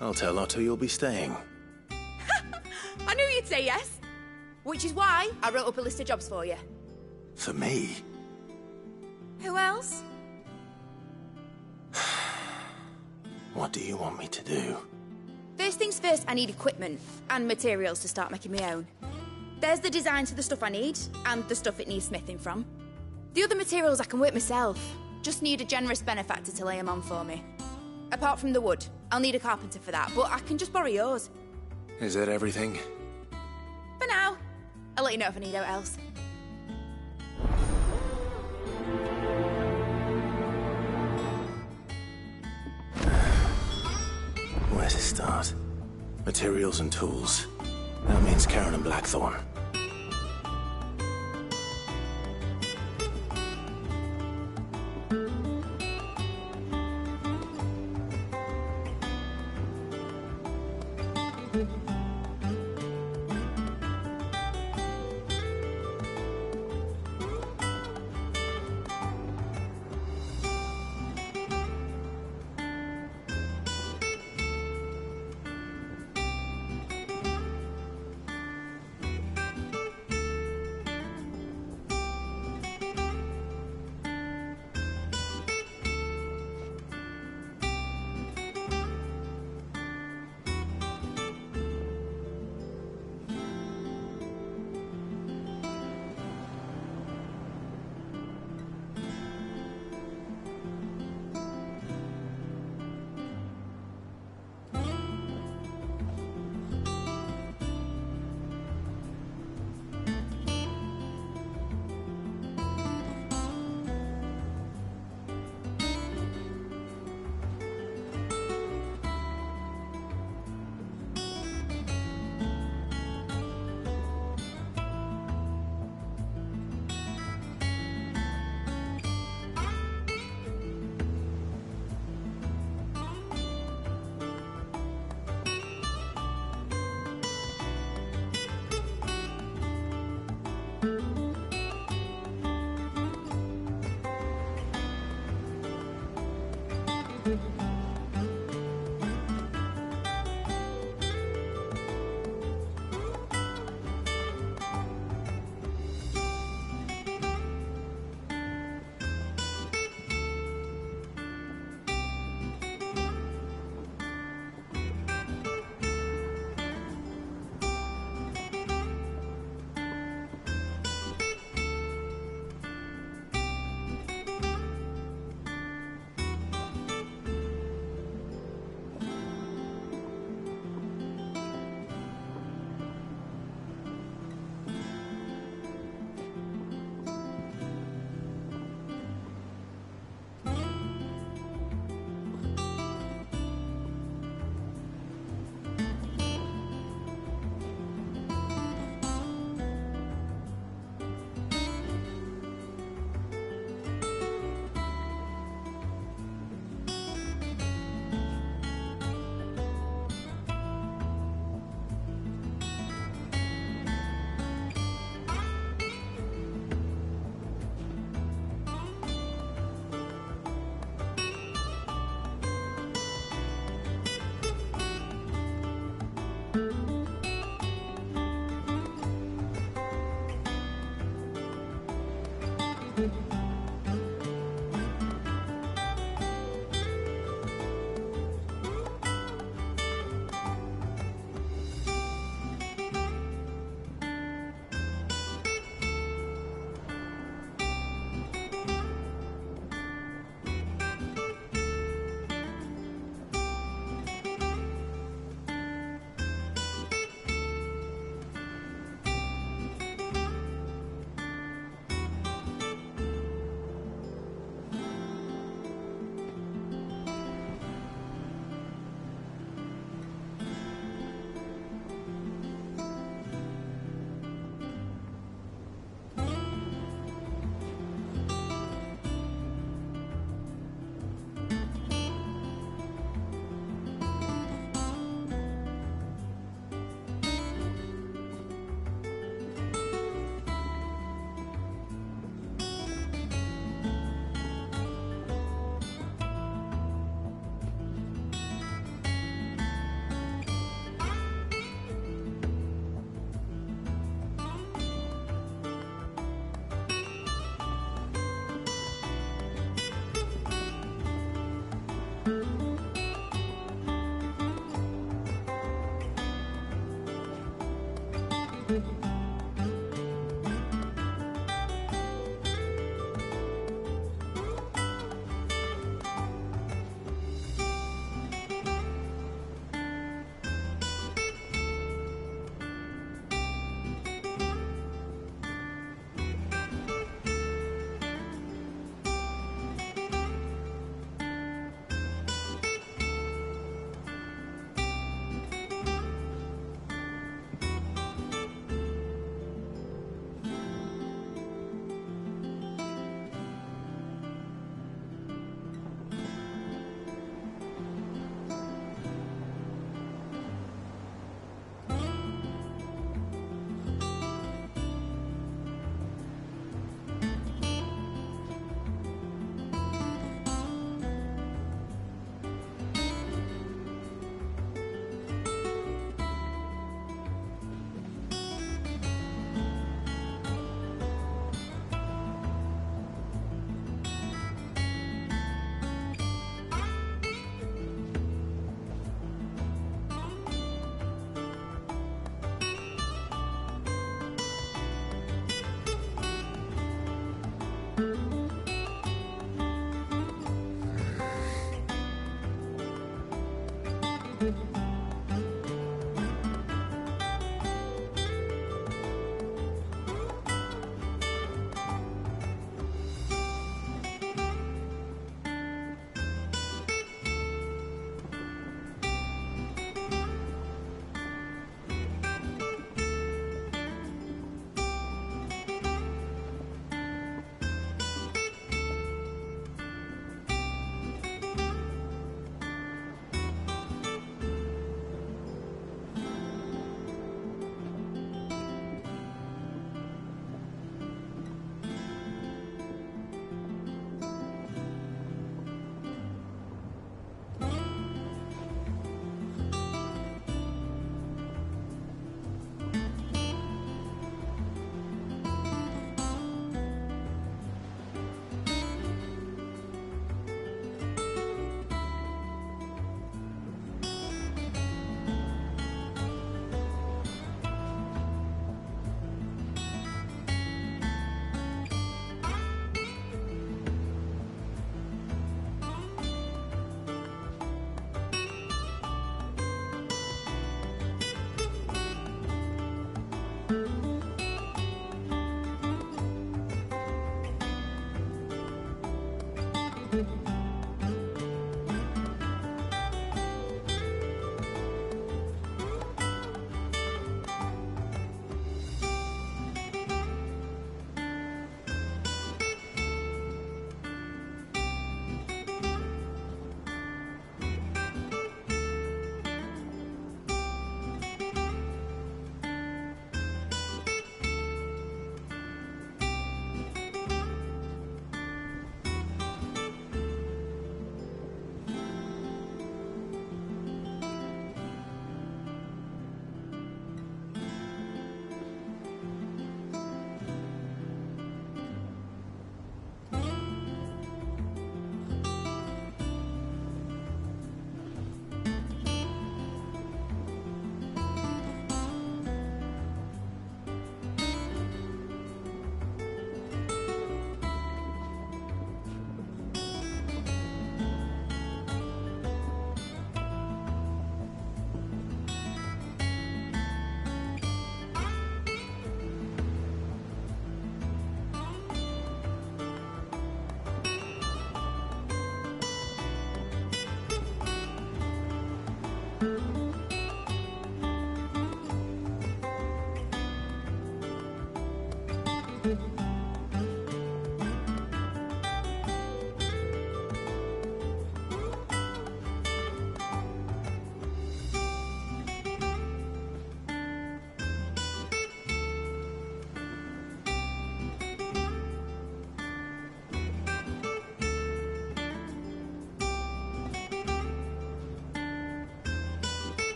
I'll tell Otto you'll be staying. I knew you'd say yes. Which is why I wrote up a list of jobs for you. For me? Who else? What do you want me to do? First things first, I need equipment and materials to start making my own. There's the designs for the stuff I need and the stuff it needs smithing from. The other materials I can work myself. Just need a generous benefactor to lay them on for me. Apart from the wood, I'll need a carpenter for that, but I can just borrow yours. Is that everything? For now. I'll let you know if I need out else. Where to start? Materials and tools. That means Karen and Blackthorn.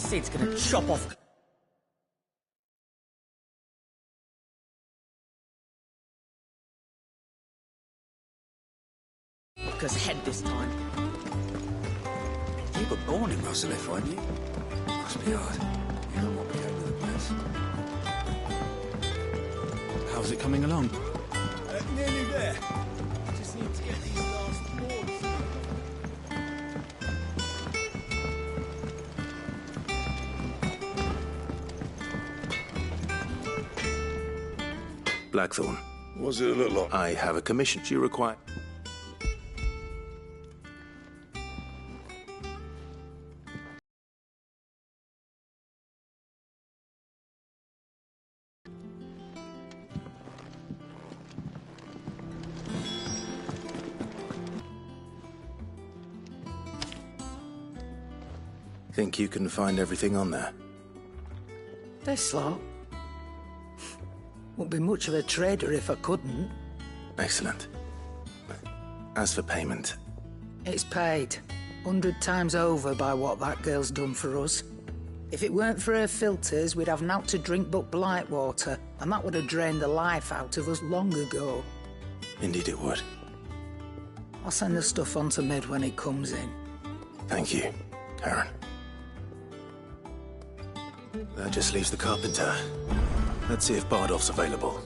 Sid's gonna chop off... Lucas' head this time. You were born in Russellif, weren't you? Must be hard. You don't want me over the place. How's it coming along? Nearly there. Just need to get these last boards. Blackthorn. What does it look like? I have a commission you require. Think you can find everything on there? This lot? Wouldn't be much of a trader if I couldn't. Excellent. As for payment... It's paid. 100 times over by what that girl's done for us. If it weren't for her filters, we'd have naught to drink but blight water, and that would have drained the life out of us long ago. Indeed it would. I'll send the stuff on to Mid when it comes in. Thank you, Karen. That just leaves the carpenter. Let's see if Bardolph's available.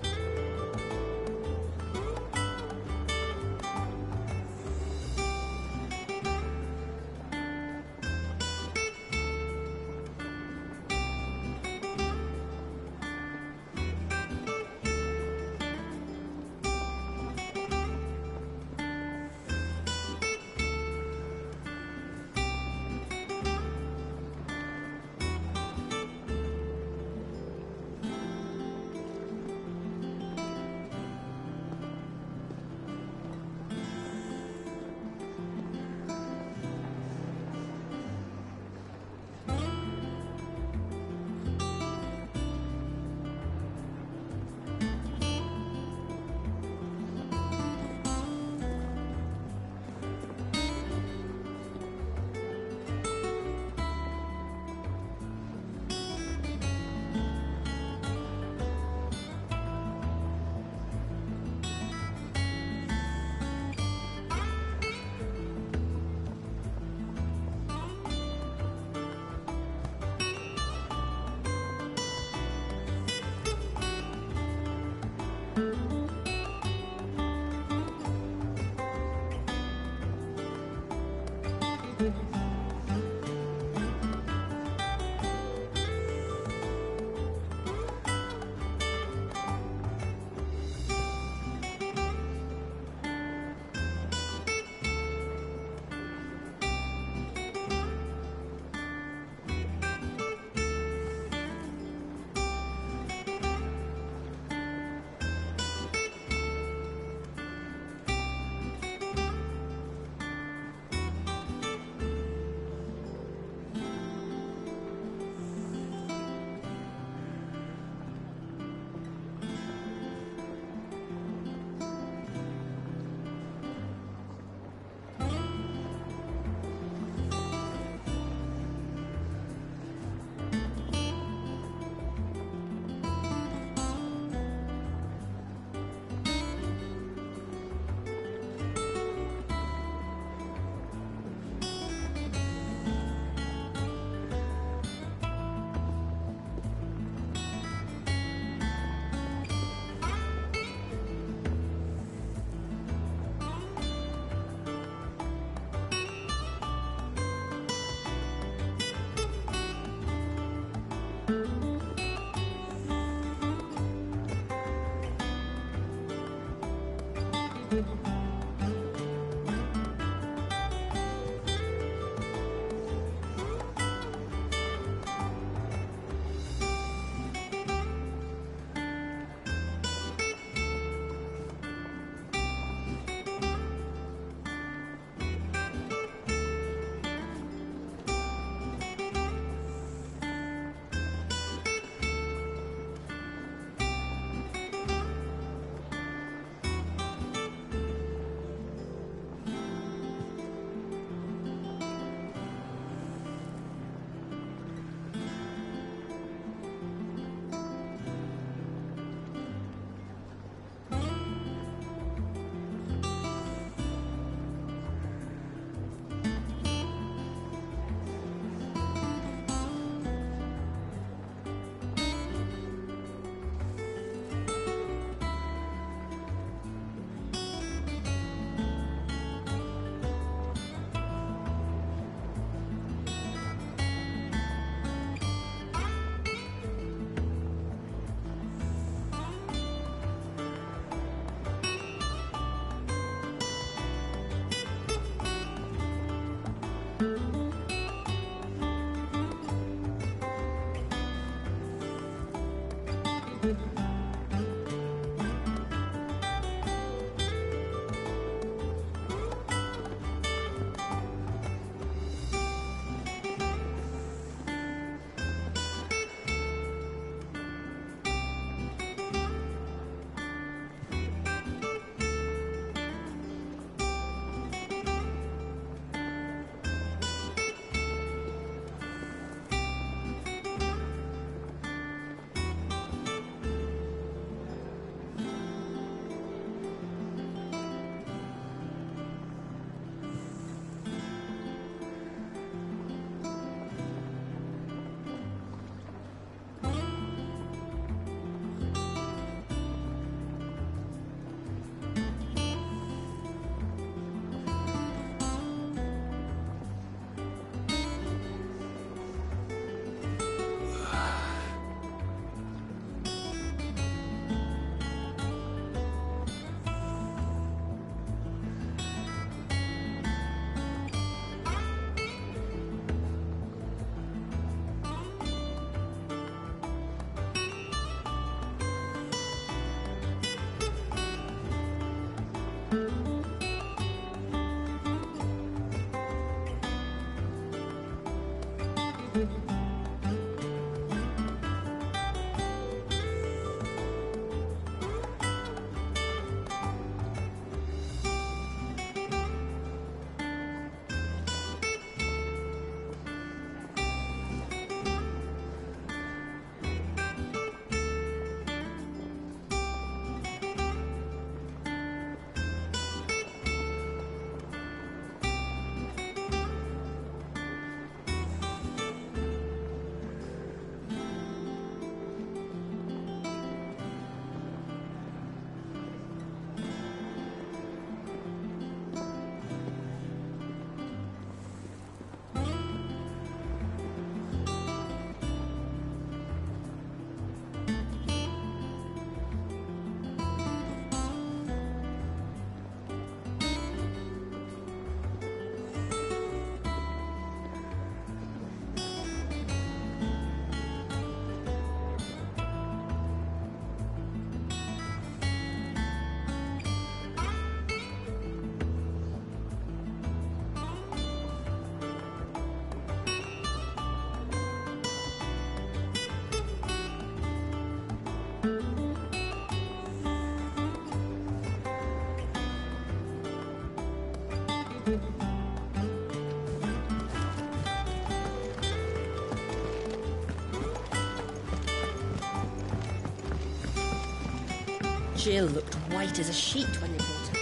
Jill looked white as a sheet when they brought her back.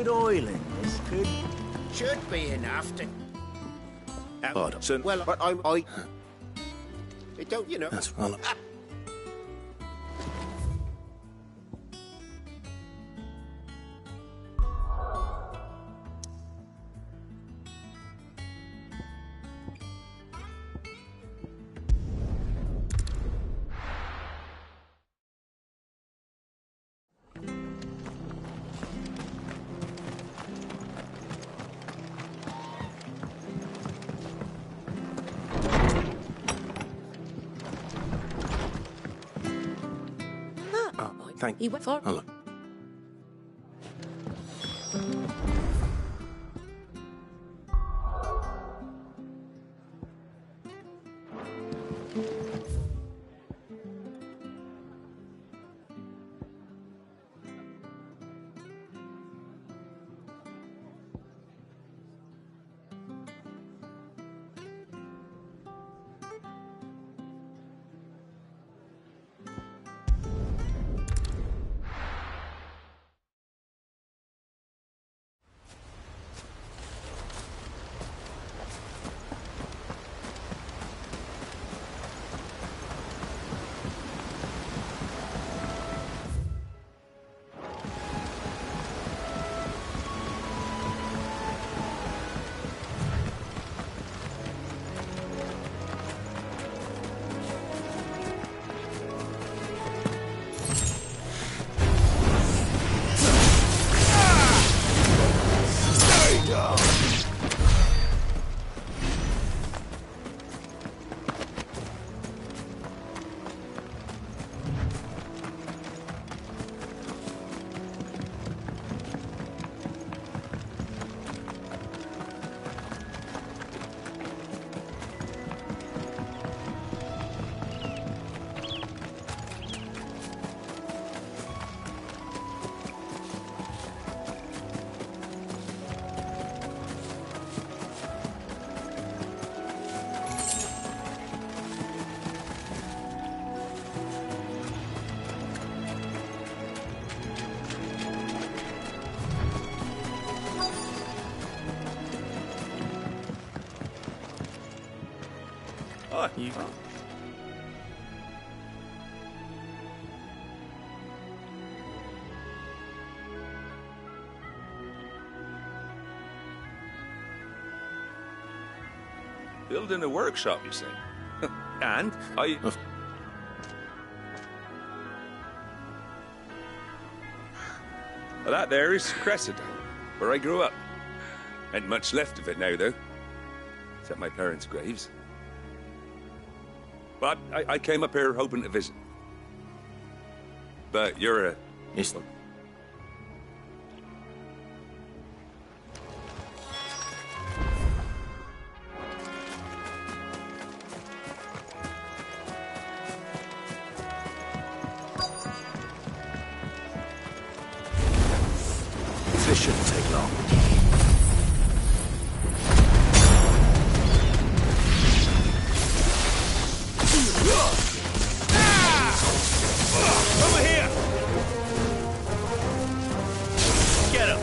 Oiling this should be enough to. Well, but I don't, you know. That's right. Thank you. He went for. Hello. Oh, you... Building a workshop, you say? And I... Well, that there is Cressida, where I grew up. Ain't much left of it now, though. Except my parents' graves. But I came up here hoping to visit. But you're a... Yes. This shouldn't take long. Over here! Get him!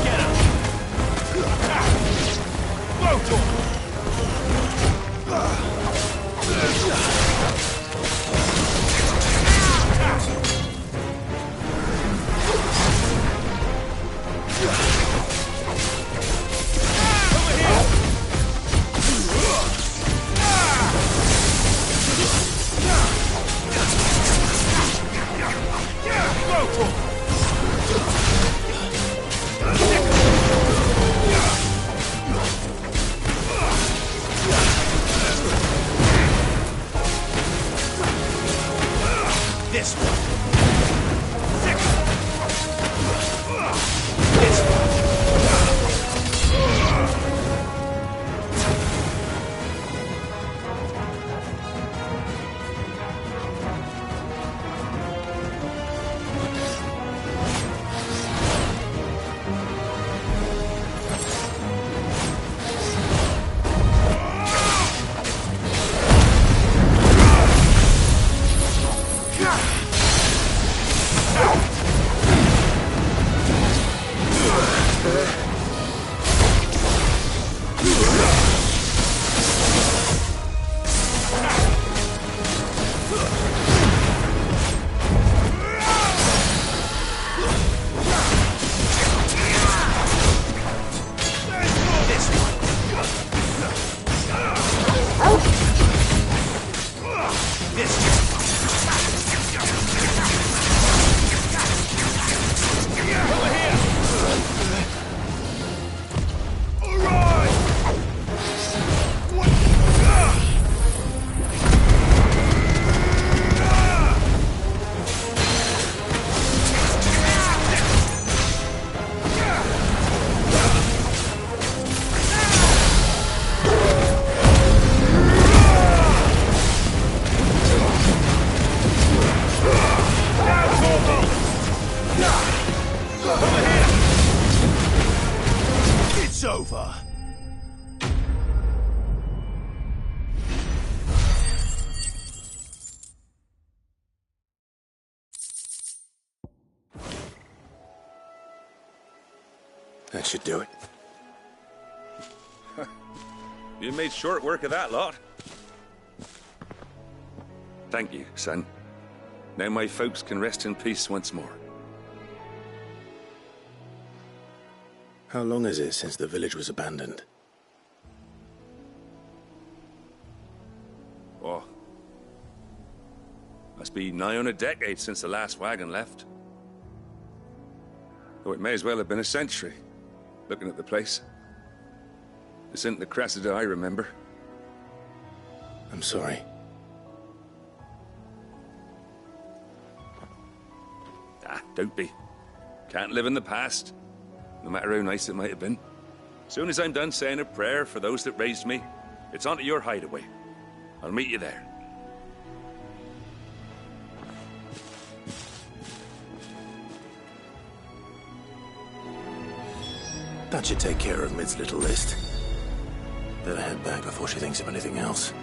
Get him! Whoa, this one. This one. It's over. That should do it. You made short work of that lot. Thank you, son. Now my folks can rest in peace once more. How long is it since the village was abandoned? Oh. Must be nigh on a decade since the last wagon left. Though it may as well have been a century, looking at the place. This isn't the Cressida I remember. I'm sorry. Ah, don't be. Can't live in the past, no matter how nice it might have been. Soon as I'm done saying a prayer for those that raised me, it's on to your hideaway. I'll meet you there. That should take care of Mid's little list. Better head back before she thinks of anything else.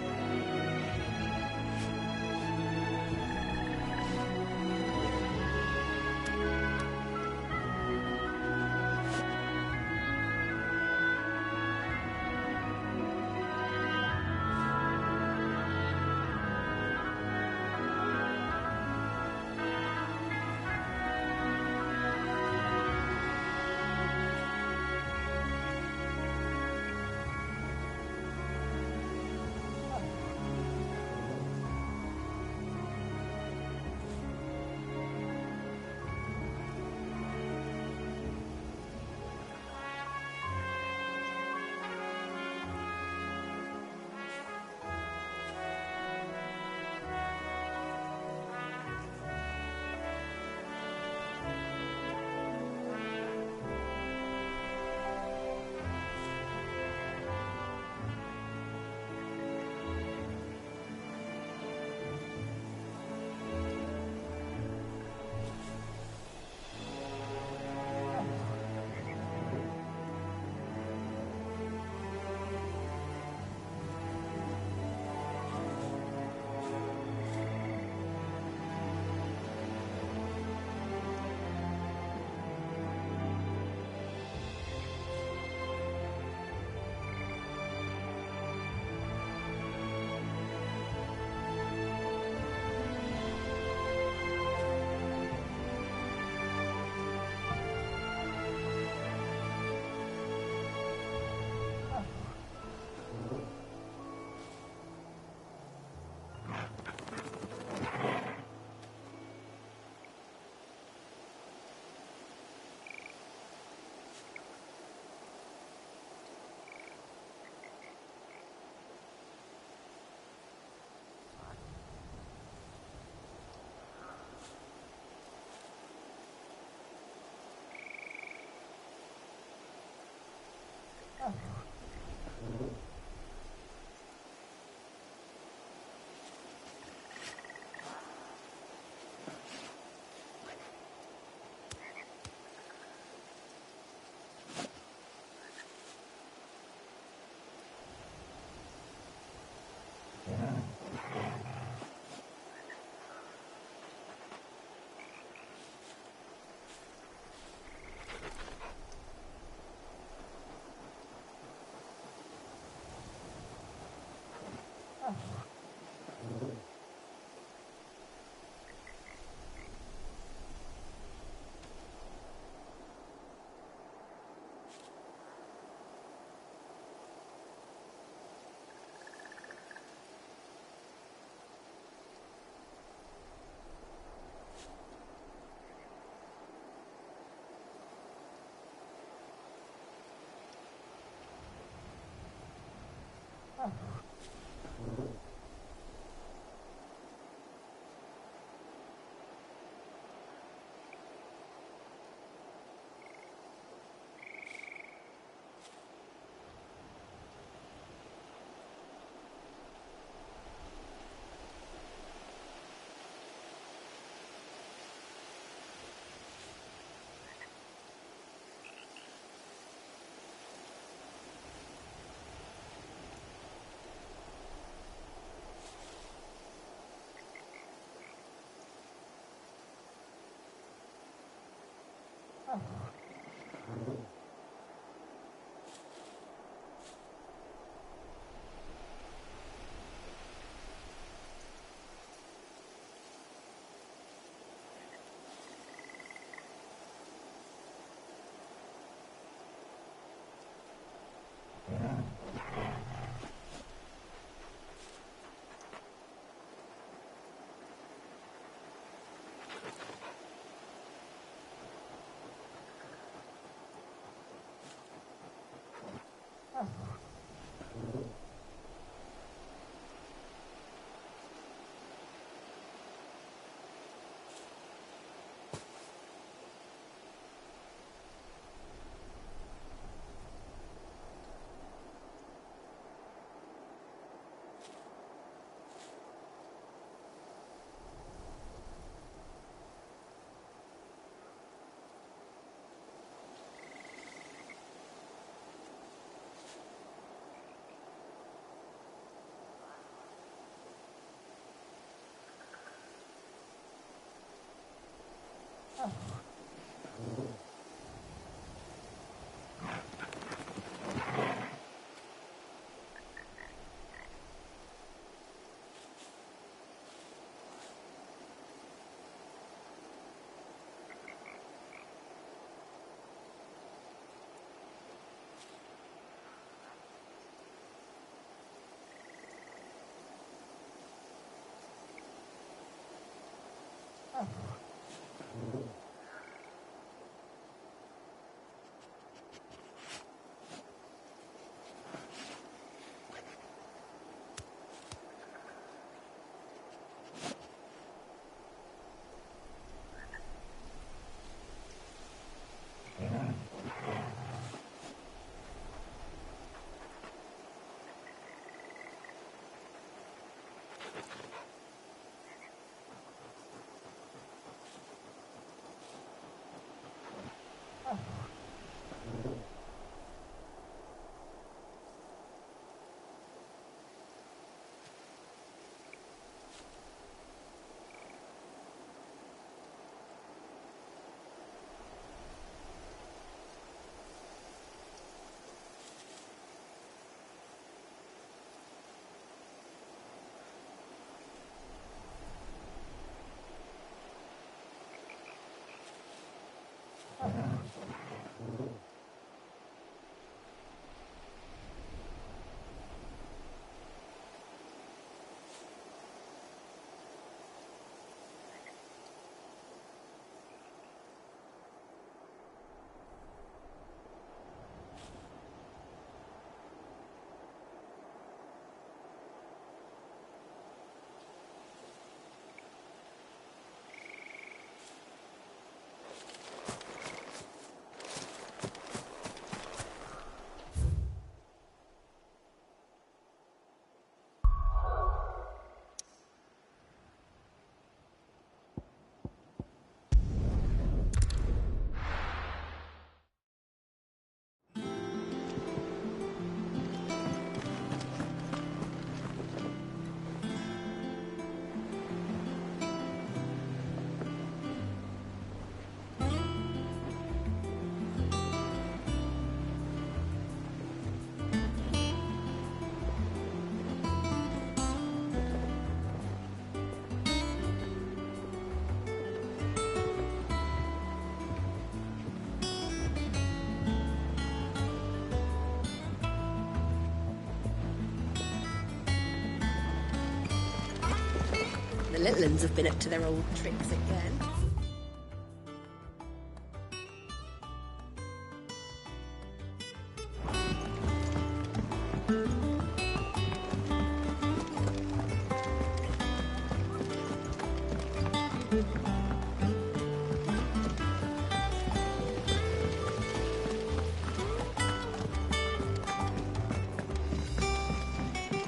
The little uns have been up to their old tricks again.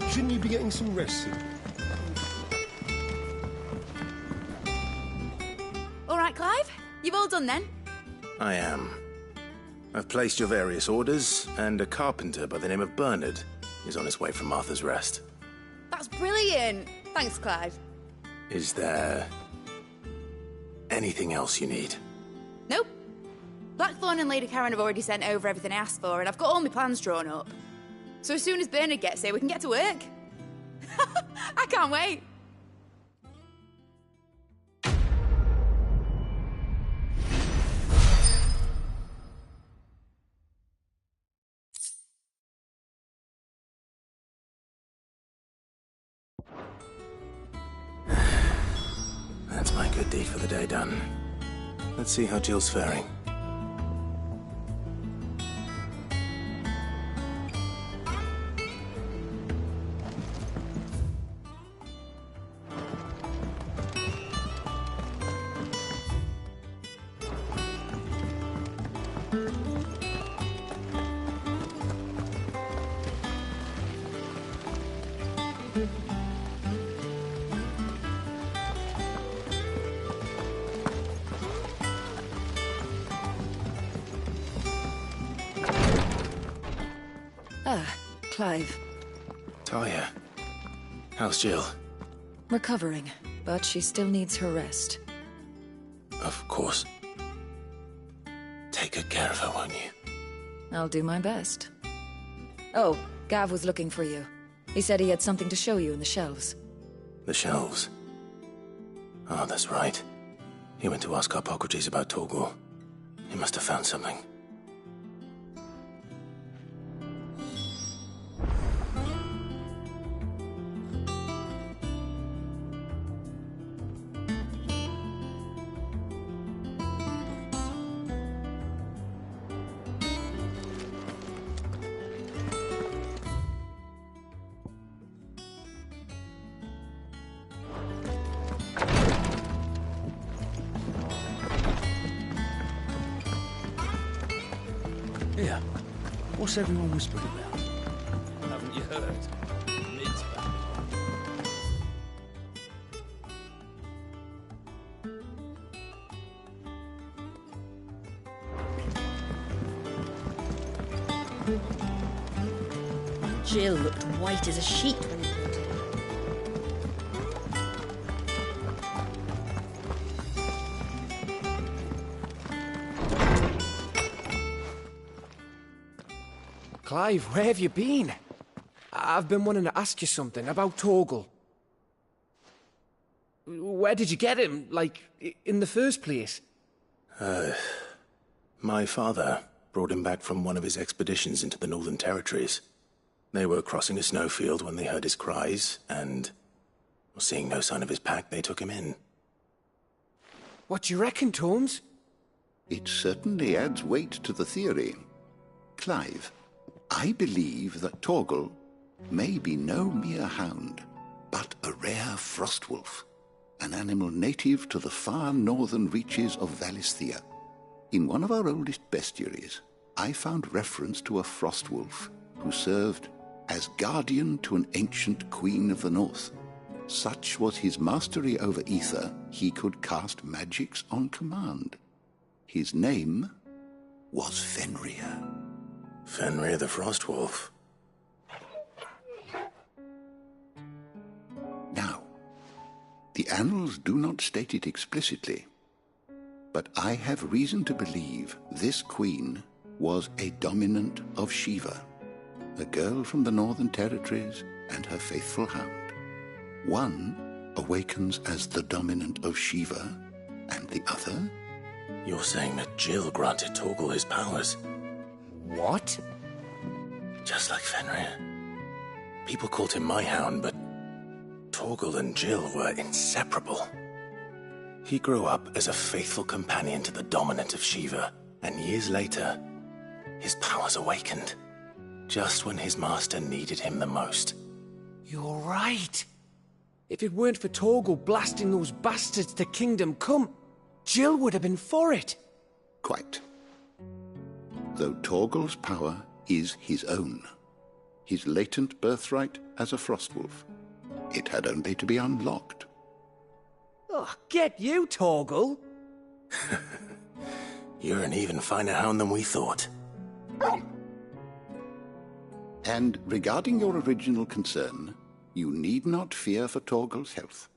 Shouldn't you be getting some rest soon? All right, Clive. You've all done then? I am. I've placed your various orders, and a carpenter by the name of Bernard is on his way from Martha's Rest. That's brilliant. Thanks, Clive. Is there anything else you need? Nope. Hawthorne and Lady Karen have already sent over everything I asked for, and I've got all my plans drawn up. So as soon as Bernard gets here, we can get to work. I can't wait. That's my good deed for the day done. Let's see how Jill's faring. Clive. Talia. How's Jill? Recovering, but she still needs her rest. Of course. Take good care of her, won't you? I'll do my best. Oh, Gav was looking for you. He said he had something to show you in the shelves. The shelves? Oh, that's right. He went to ask Harpocrates about Torgal. He must have found something. Here, what's everyone whispering about? Haven't you heard? Mid's back. Jill looked white as a sheet when you brought her. Clive, where have you been? I've been wanting to ask you something about Torgal. Where did you get him, like, in the first place? My father brought him back from one of his expeditions into the Northern Territories. They were crossing a snowfield when they heard his cries, and seeing no sign of his pack, they took him in. What do you reckon, Tomes? It certainly adds weight to the theory. Clive, I believe that Torgal may be no mere hound, but a rare frostwolf, an animal native to the far northern reaches of Valisthea. In one of our oldest bestiaries, I found reference to a frostwolf who served as guardian to an ancient queen of the north. Such was his mastery over ether, he could cast magics on command. His name was Fenrir. Fenrir the Frostwolf. Now, the annals do not state it explicitly, but I have reason to believe this queen was a dominant of Shiva, a girl from the Northern Territories and her faithful hound. One awakens as the dominant of Shiva, and the other? You're saying that Jill granted Torgal his powers? What? Just like Fenrir. People called him my hound, but Torgal and Jill were inseparable. He grew up as a faithful companion to the dominant of Shiva, and years later, his powers awakened, just when his master needed him the most. You're right. If it weren't for Torgal blasting those bastards to Kingdom Come, Jill would have been for it. Quite. Though Torgal's power is his own, his latent birthright as a frostwolf, it had only to be unlocked. Oh, get you, Torgal! You're an even finer hound than we thought. And regarding your original concern, you need not fear for Torgal's health.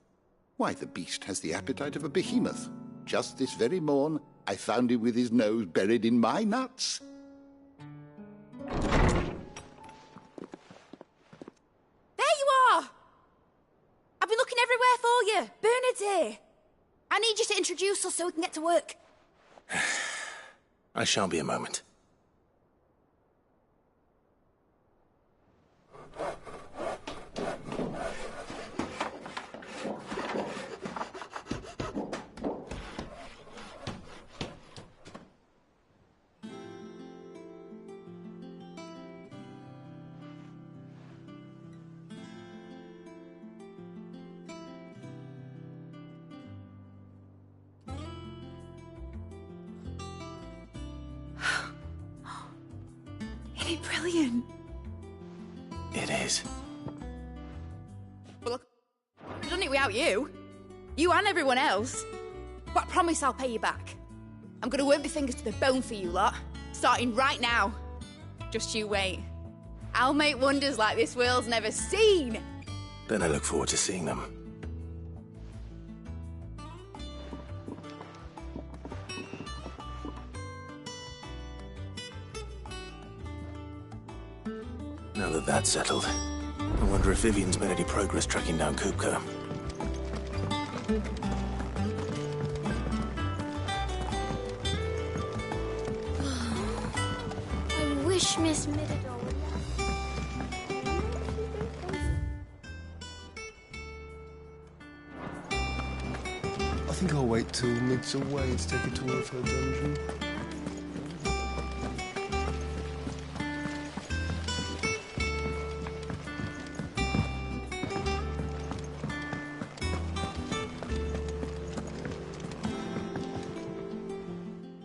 Why, the beast has the appetite of a behemoth. Just this very morn, I found him with his nose buried in my nuts. There you are! I've been looking everywhere for you. Bernard's here. I need you to introduce us so we can get to work. I shan't be a moment. Isn't it brilliant? It is. Well, I've done it without you. You and everyone else. But I promise I'll pay you back. I'm gonna work my fingers to the bone for you lot. Starting right now. Just you wait. I'll make wonders like this world's never seen. Then I look forward to seeing them. Now that that's settled, I wonder if Vivian's made any progress tracking down Kupka. I wish Miss Middledore would. I think I'll wait till Mid's away to take a tour of her dungeon.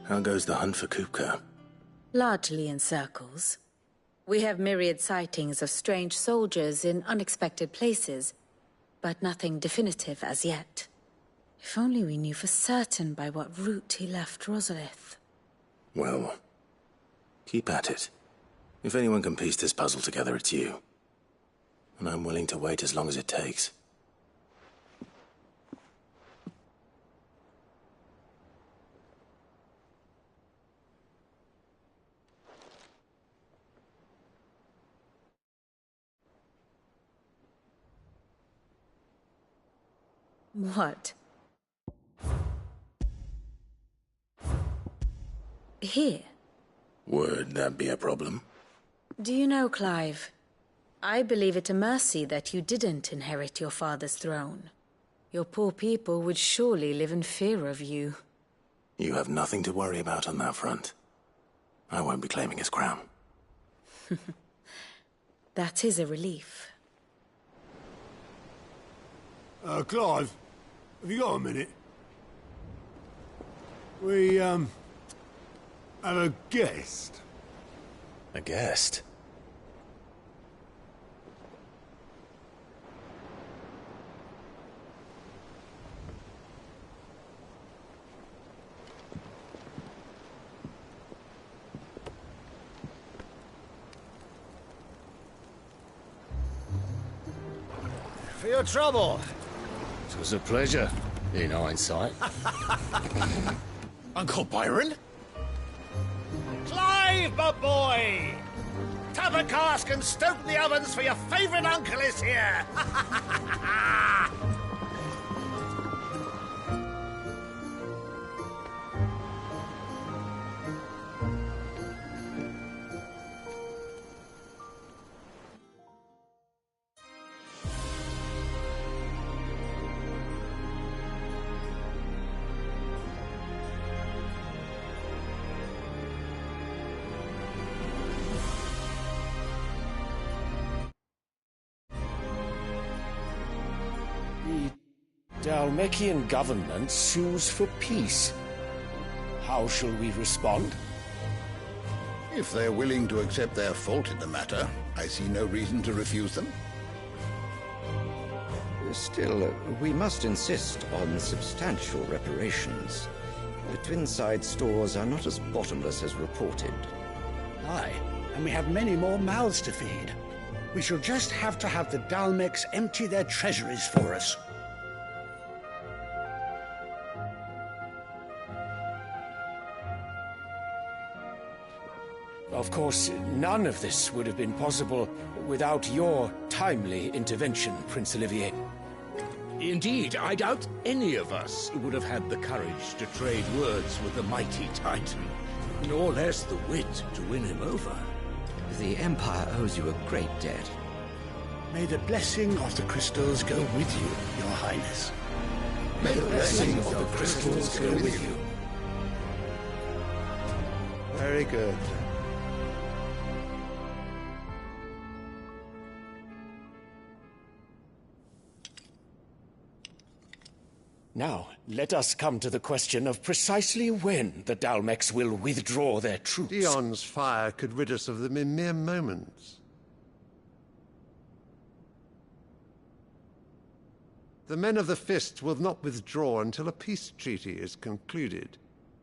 How goes the hunt for Kupka? Largely in circles. We have myriad sightings of strange soldiers in unexpected places, but nothing definitive as yet. If only we knew for certain by what route he left Rosalith. Well, keep at it. If anyone can piece this puzzle together, it's you. And I'm willing to wait as long as it takes. What? Here? Would that be a problem? Do you know, Clive? I believe it a mercy that you didn't inherit your father's throne. Your poor people would surely live in fear of you. You have nothing to worry about on that front. I won't be claiming his crown. That is a relief. Clive, have you got a minute? We, have a guest. A guest? For your trouble. It was a pleasure, in hindsight. Uncle Byron? Clive, my boy! Tap a cask and stoke the ovens for your favourite uncle is here! The Dalmekian government sues for peace. How shall we respond? If they're willing to accept their fault in the matter, I see no reason to refuse them. Still, we must insist on substantial reparations. The Twinside stores are not as bottomless as reported. Aye, and we have many more mouths to feed. We shall just have to have the Dalmeks empty their treasuries for us. Of course, none of this would have been possible without your timely intervention, Prince Olivier. Indeed, I doubt any of us would have had the courage to trade words with the mighty Titan, nor less the wit to win him over. The Empire owes you a great debt. May the blessing of the crystals go with you, Your Highness. May the blessing of the crystals go with you. Very good. Now, let us come to the question of precisely when the Dalmex will withdraw their troops. Dion's fire could rid us of them in mere moments. The men of the Fist will not withdraw until a peace treaty is concluded.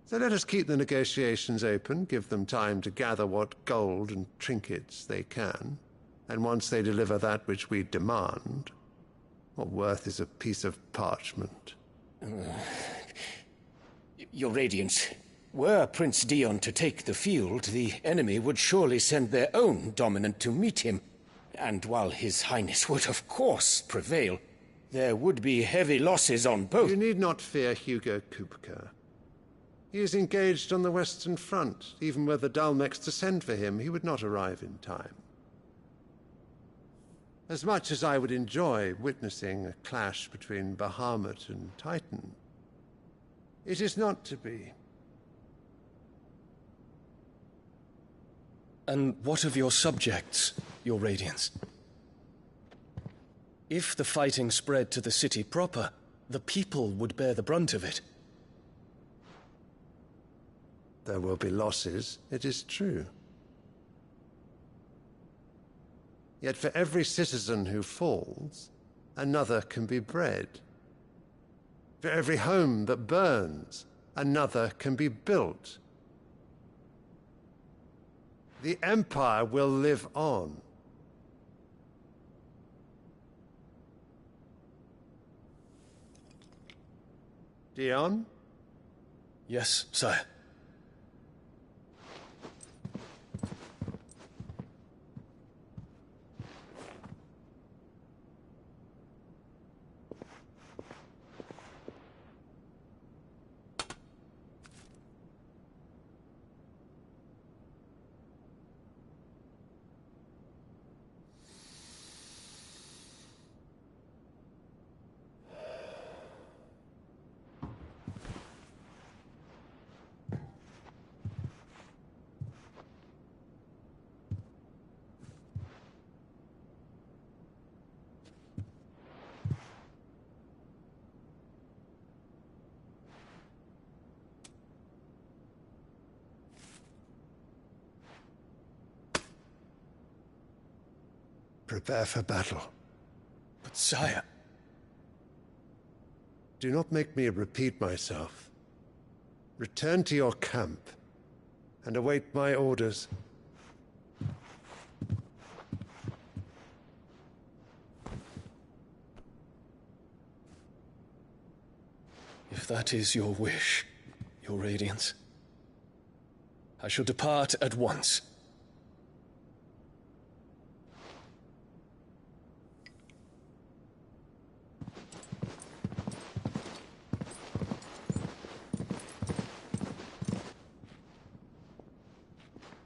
So let us keep the negotiations open, give them time to gather what gold and trinkets they can, and once they deliver that which we demand, what worth is a piece of parchment? Your Radiance, were Prince Dion to take the field, the enemy would surely send their own dominant to meet him. And while His Highness would of course prevail, there would be heavy losses on both. You need not fear Hugo Kupka. He is engaged on the Western Front. Even were the Dalmex to send for him, he would not arrive in time. As much as I would enjoy witnessing a clash between Bahamut and Titan, it is not to be. And what of your subjects, Your Radiance? If the fighting spread to the city proper, the people would bear the brunt of it. There will be losses, it is true. Yet for every citizen who falls, another can be bred. For every home that burns, another can be built. The Empire will live on. Dion? Yes, sire. Prepare for battle. But sire... Do not make me repeat myself. Return to your camp and await my orders. If that is your wish, Your Radiance, I shall depart at once.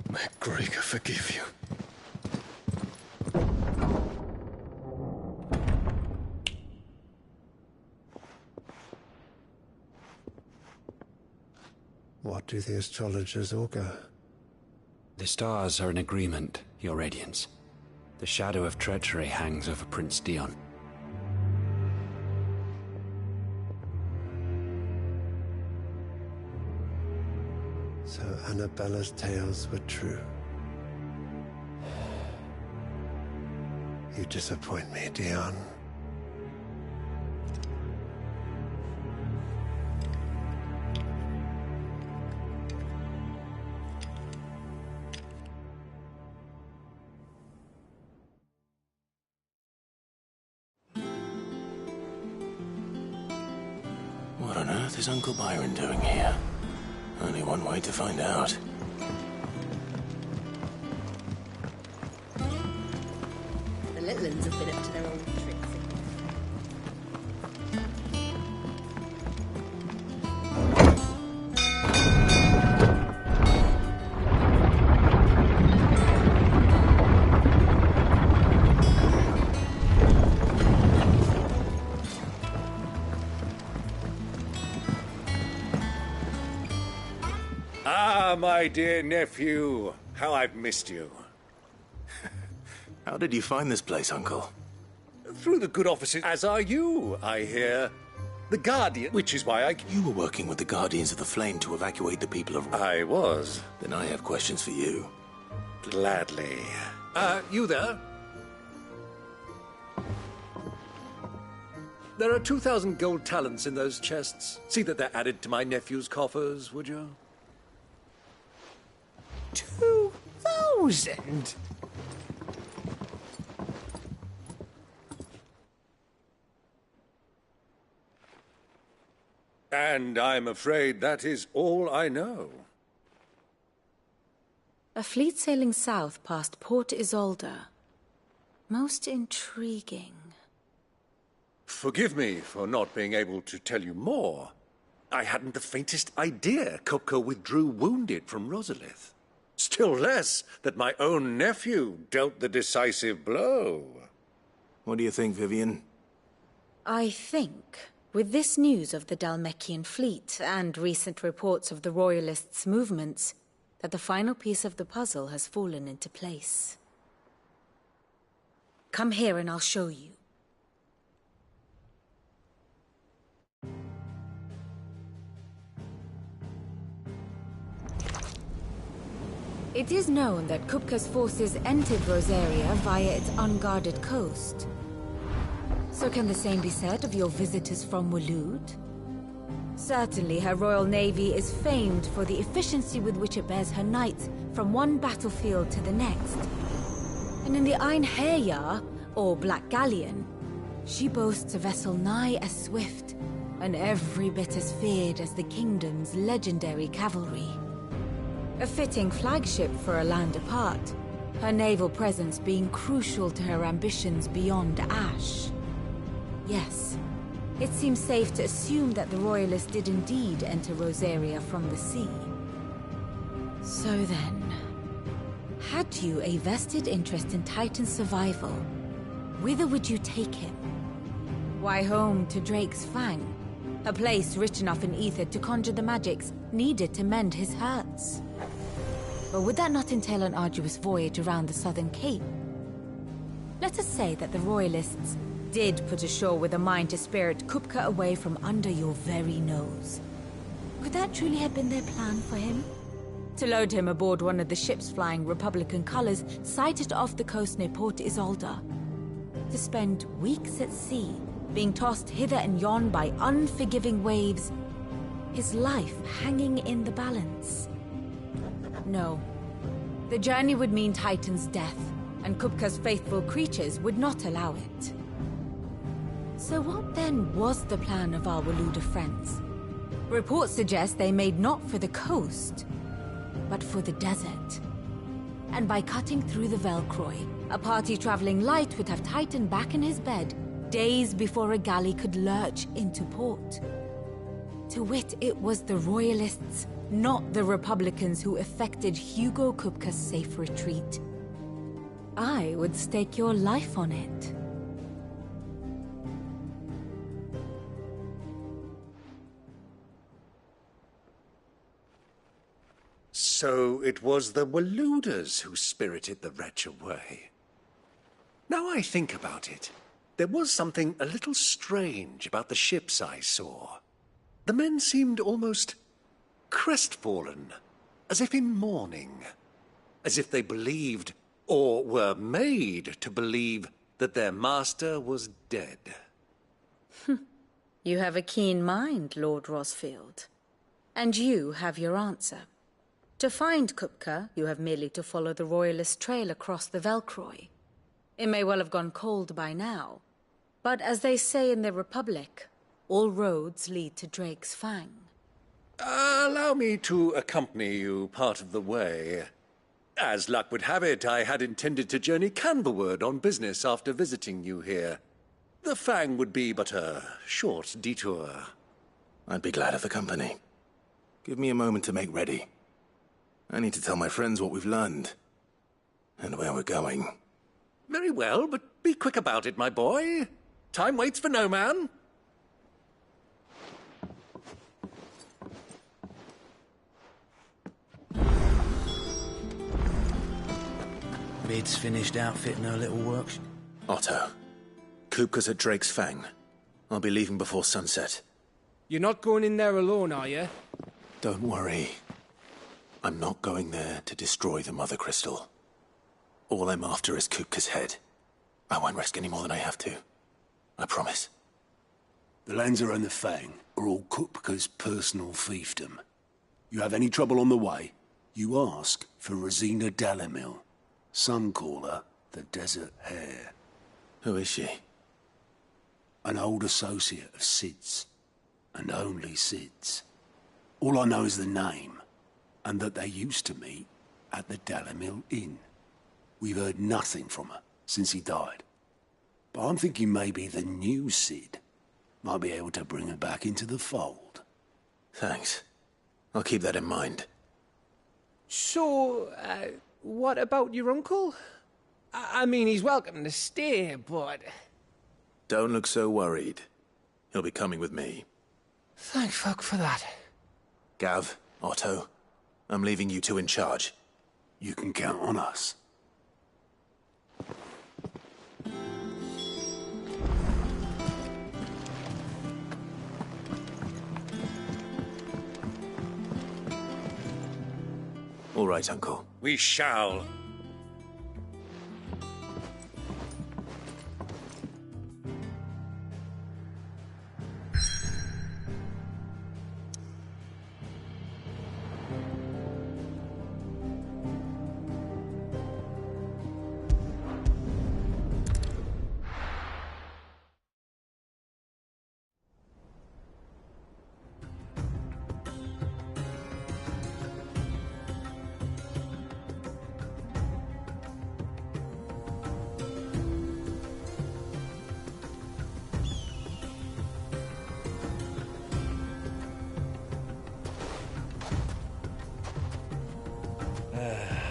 May Gregor forgive you. What do the astrologers augur? The stars are in agreement, Your Radiance. The shadow of treachery hangs over Prince Dion. So Annabella's tales were true. You disappoint me, Dion. What on earth is Uncle Byron doing here? Only one way to find out. little ones have been up to their own tricks. Ah, my dear nephew. How I've missed you. How did you find this place, Uncle? Through the good offices, as are you, I hear. The Guardian, which is why I... You were working with the Guardians of the Flame to evacuate the people of... I was. Then I have questions for you. Gladly. You there? There are 2,000 gold talents in those chests. See that they're added to my nephew's coffers, would you? 2,000? And I'm afraid that is all I know. A fleet sailing south past Port Isolde. Most intriguing. Forgive me for not being able to tell you more. I hadn't the faintest idea Kupka withdrew wounded from Rosalith. Still less that my own nephew dealt the decisive blow. What do you think, Vivian? I think, with this news of the Dhalmekian fleet and recent reports of the Royalists' movements, that the final piece of the puzzle has fallen into place. Come here and I'll show you. It is known that Kupka's forces entered Rosaria via its unguarded coast. So can the same be said of your visitors from Waloed? Certainly her Royal Navy is famed for the efficiency with which it bears her knights from one battlefield to the next. And in the Einherjar, or Black Galleon, she boasts a vessel nigh as swift, and every bit as feared as the kingdom's legendary cavalry. A fitting flagship for a land apart, her naval presence being crucial to her ambitions beyond Ash. Yes, it seems safe to assume that the Royalists did indeed enter Rosaria from the sea. So then, had you a vested interest in Titan's survival, whither would you take him? Why, home to Drake's Fang, a place rich enough in ether to conjure the magics needed to mend his hurts. But would that not entail an arduous voyage around the southern cape? Let us say that the Royalists did put ashore with a mind to spirit Kupka away from under your very nose. Could that truly have been their plan for him? To load him aboard one of the ships flying Republican colors sighted off the coast near Port Isolde. To spend weeks at sea, being tossed hither and yon by unforgiving waves, his life hanging in the balance. No. The journey would mean Titan's death, and Kupka's faithful creatures would not allow it. So what then was the plan of our Waluda friends? Reports suggest they made not for the coast, but for the desert. And by cutting through the Velcroy, a party traveling light would have Titan back in his bed days before a galley could lurch into port. To wit, it was the Royalists, not the Republicans, who effected Hugo Kupka's safe retreat. I would stake your life on it. So it was the Waludas who spirited the wretch away. Now I think about it, there was something a little strange about the ships I saw. The men seemed almost crestfallen, as if in mourning, as if they believed, or were made to believe, that their master was dead. You have a keen mind, Lord Rosfield. And you have your answer. To find Kupka, you have merely to follow the Royalist trail across the Velcroy. It may well have gone cold by now, but as they say in the Republic, all roads lead to Drake's Fang. Allow me to accompany you part of the way. As luck would have it, I had intended to journey Candlewood on business after visiting you here. The Fang would be but a short detour. I'd be glad of the company. Give me a moment to make ready. I need to tell my friends what we've learned. And where we're going. Very well, but be quick about it, my boy. Time waits for no man. Mid's finished outfitting her little works. Otto, Kupka's at Drake's Fang. I'll be leaving before sunset. You're not going in there alone, are you? Don't worry. I'm not going there to destroy the Mother Crystal. All I'm after is Kupka's head. I won't risk any more than I have to. I promise. The Lancer and the Fang are all Kupka's personal fiefdom. You have any trouble on the way, you ask for Rosina Dalamil. Some call her the Desert Hare. Who is she? An old associate of Sid's. And only Sid's. All I know is the name, and that they used to meet at the Dalamil Inn. We've heard nothing from her since he died. But I'm thinking maybe the new Sid might be able to bring her back into the fold. Thanks. I'll keep that in mind. So, what about your uncle? I mean, he's welcome to stay, but... Don't look so worried. He'll be coming with me. Thank fuck for that. Gav, Otto, I'm leaving you two in charge. You can count on us. All right, Uncle. We shall.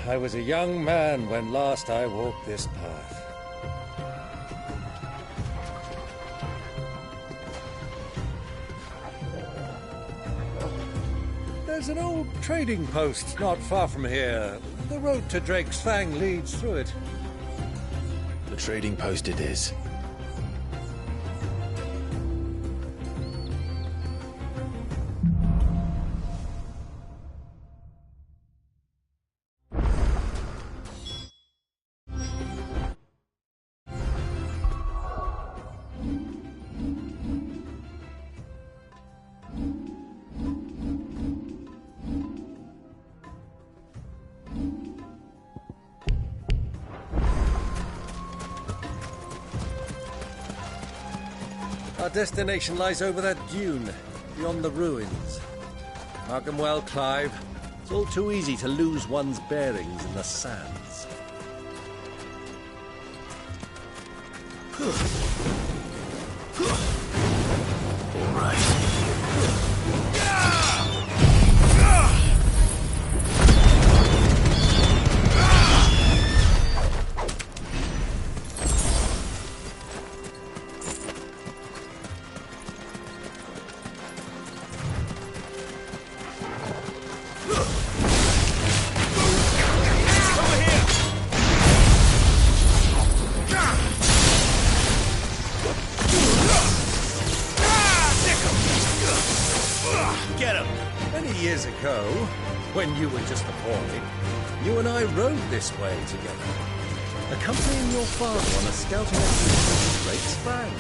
I was a young man when last I walked this path. There's an old trading post not far from here. The road to Drake's Fang leads through it. The trading post it is. Our destination lies over that dune, beyond the ruins. Mark 'em well, Clive. It's all too easy to lose one's bearings in the sands. All right. Get him! Many years ago, when you were just a boy, you and I rode this way together, accompanying your father on a scouting expedition to Drake's Fang.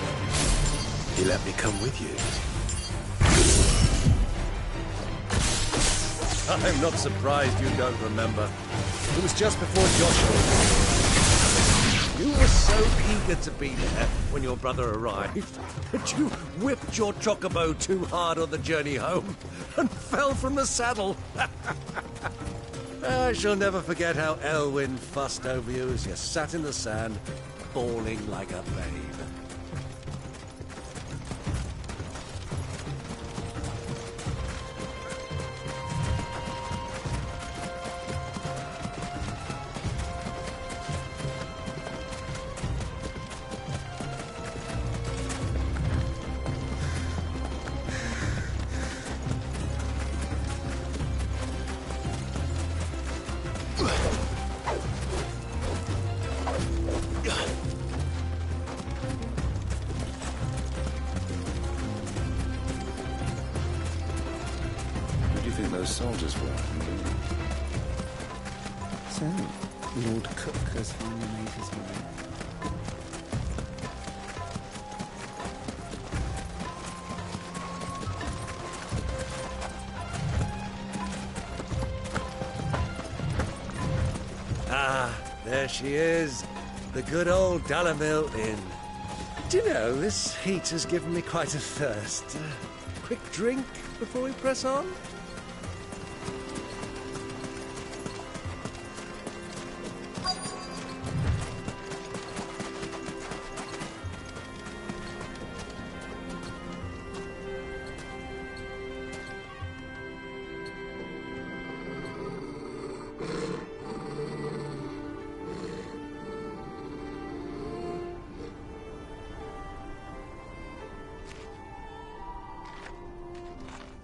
He let me come with you. I'm not surprised you don't remember. It was just before Joshua. You were so eager to be there when your brother arrived that you whipped your chocobo too hard on the journey home and fell from the saddle. I shall never forget how Elwyn fussed over you as you sat in the sand, bawling like a babe. Who do you think those soldiers were? So, Lord Cook has finally made his mind. Ah, there she is. The good old Dalamil Inn. Do you know, this heat has given me quite a thirst. Quick drink before we press on?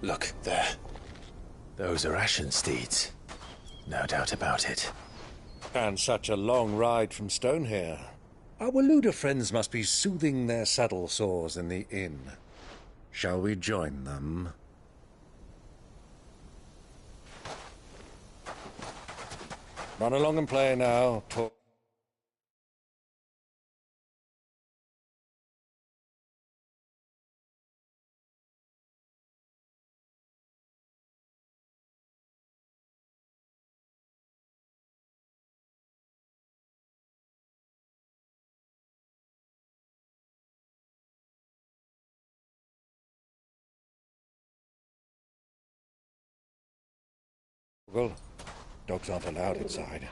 Look, there. Those are Ashen steeds. No doubt about it. And such a long ride from Stonehere. Our Waluda friends must be soothing their saddle sores in the inn. Shall we join them? Run along and play now. Talk. Well, dogs aren't allowed inside.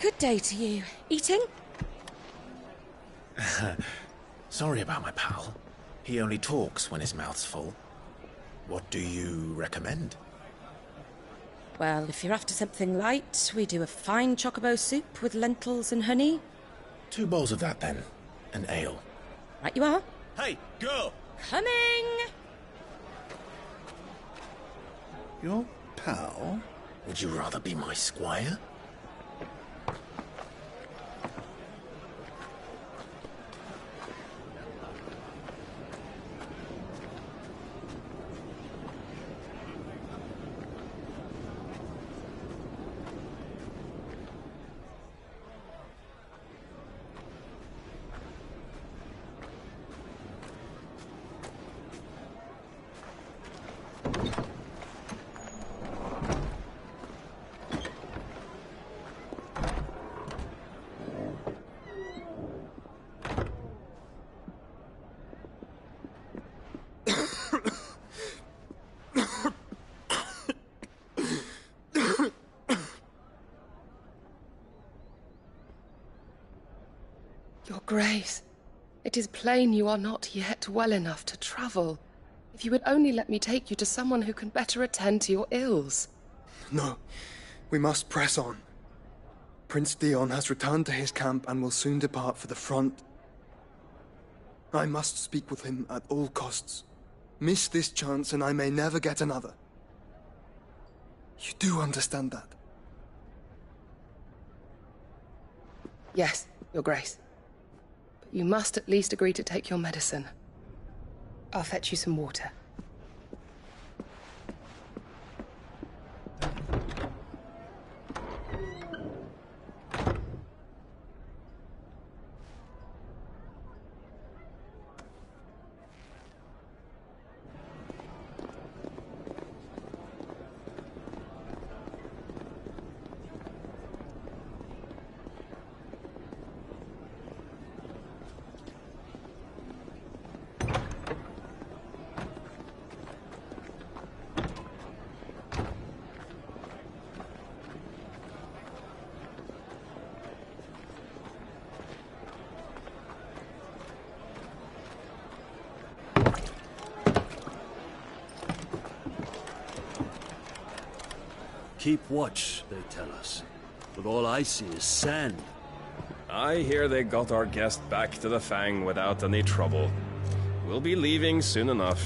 Good day to you. Eating? Sorry about my pal. He only talks when his mouth's full. What do you recommend? Well, if you're after something light, we do a fine chocobo soup with lentils and honey. 2 bowls of that, then. An ale. Right you are. Hey, go! Coming! Your pal? Would you rather be my squire? Your Grace, it is plain you are not yet well enough to travel. If you would only let me take you to someone who can better attend to your ills. No, we must press on. Prince Dion has returned to his camp and will soon depart for the front. I must speak with him at all costs. Miss this chance and I may never get another. You do understand that? Yes, Your Grace. But you must at least agree to take your medicine. I'll fetch you some water. Keep watch, they tell us. But all I see is sand. I hear they got our guest back to the Fang without any trouble. We'll be leaving soon enough.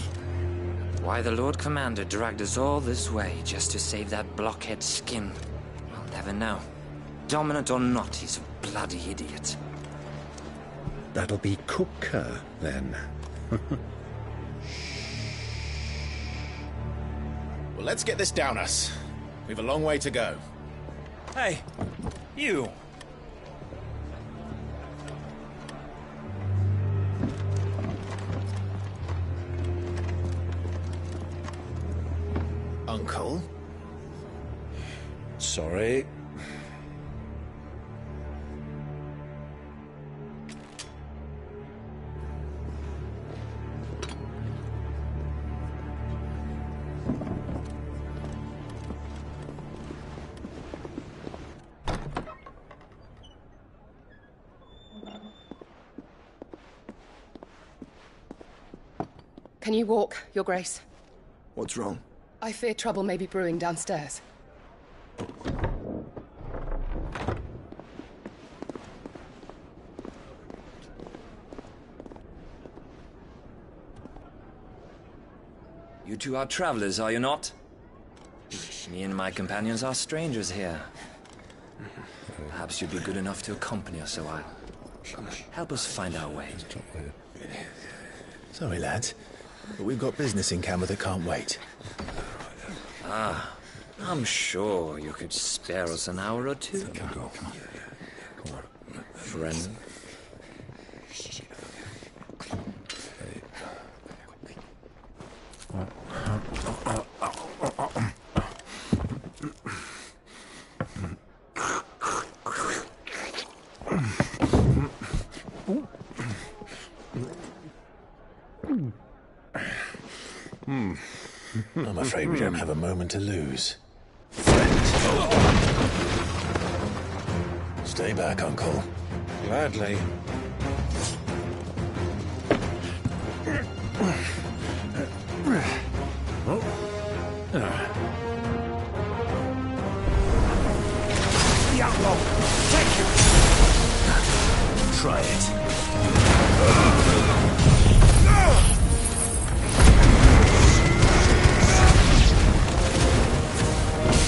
Why the Lord Commander dragged us all this way just to save that blockhead skin, I'll never know. Dominant or not, he's a bloody idiot. That'll be Cooker, then. Well, let's get this down us. We've a long way to go. Hey, you! Uncle? Sorry. Can you walk, Your Grace? What's wrong? I fear trouble may be brewing downstairs. You two are travelers, are you not? Me and my companions are strangers here. Perhaps you'd be good enough to accompany us a while. Help us find our way. Sorry, lads, but we've got business in Camber that can't wait. Ah, I'm sure you could spare us an hour or two. Come on. Friend. I'm afraid we don't have a moment to lose. Stay back, Uncle. Gladly. Diablo! Take it! Try it.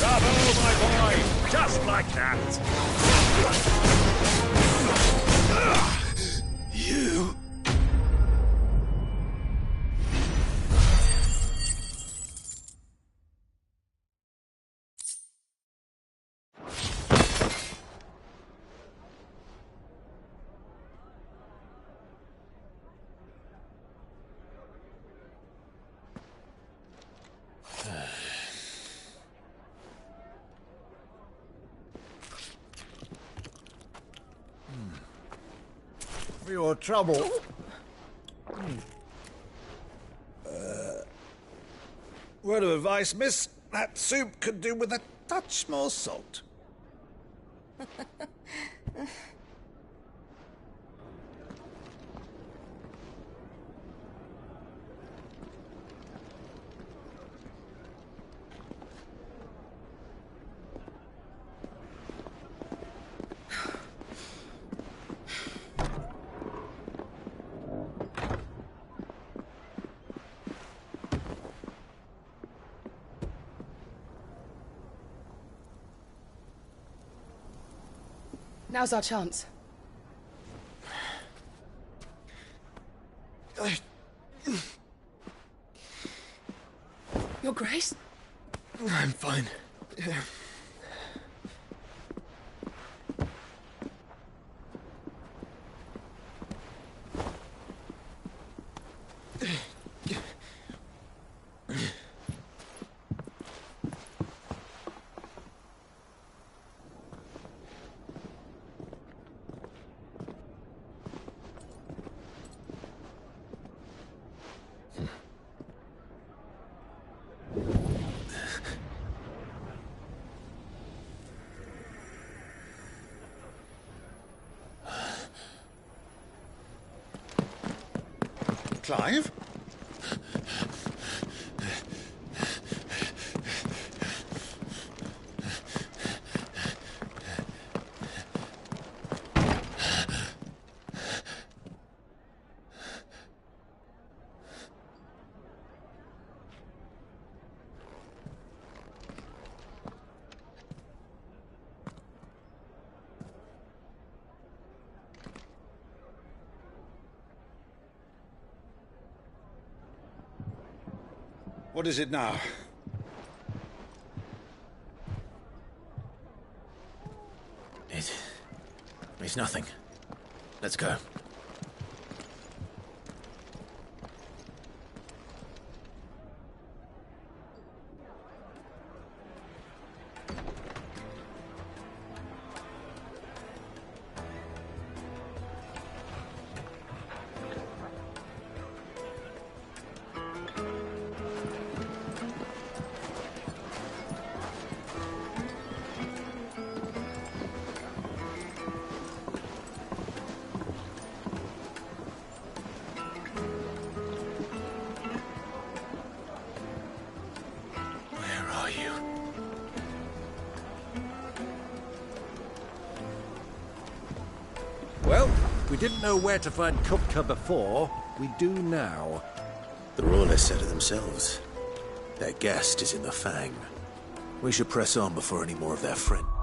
Bravo, my boy! Just like that! You... For your trouble. Word of advice, miss. That soup could do with a touch more salt. Now's our chance. Your Grace? I'm fine. Clive? What is it now? It's nothing. Let's go. Well, we didn't know where to find Kupka before. We do now. The Rawlers said it themselves. Their guest is in the Fang. We should press on before any more of their friends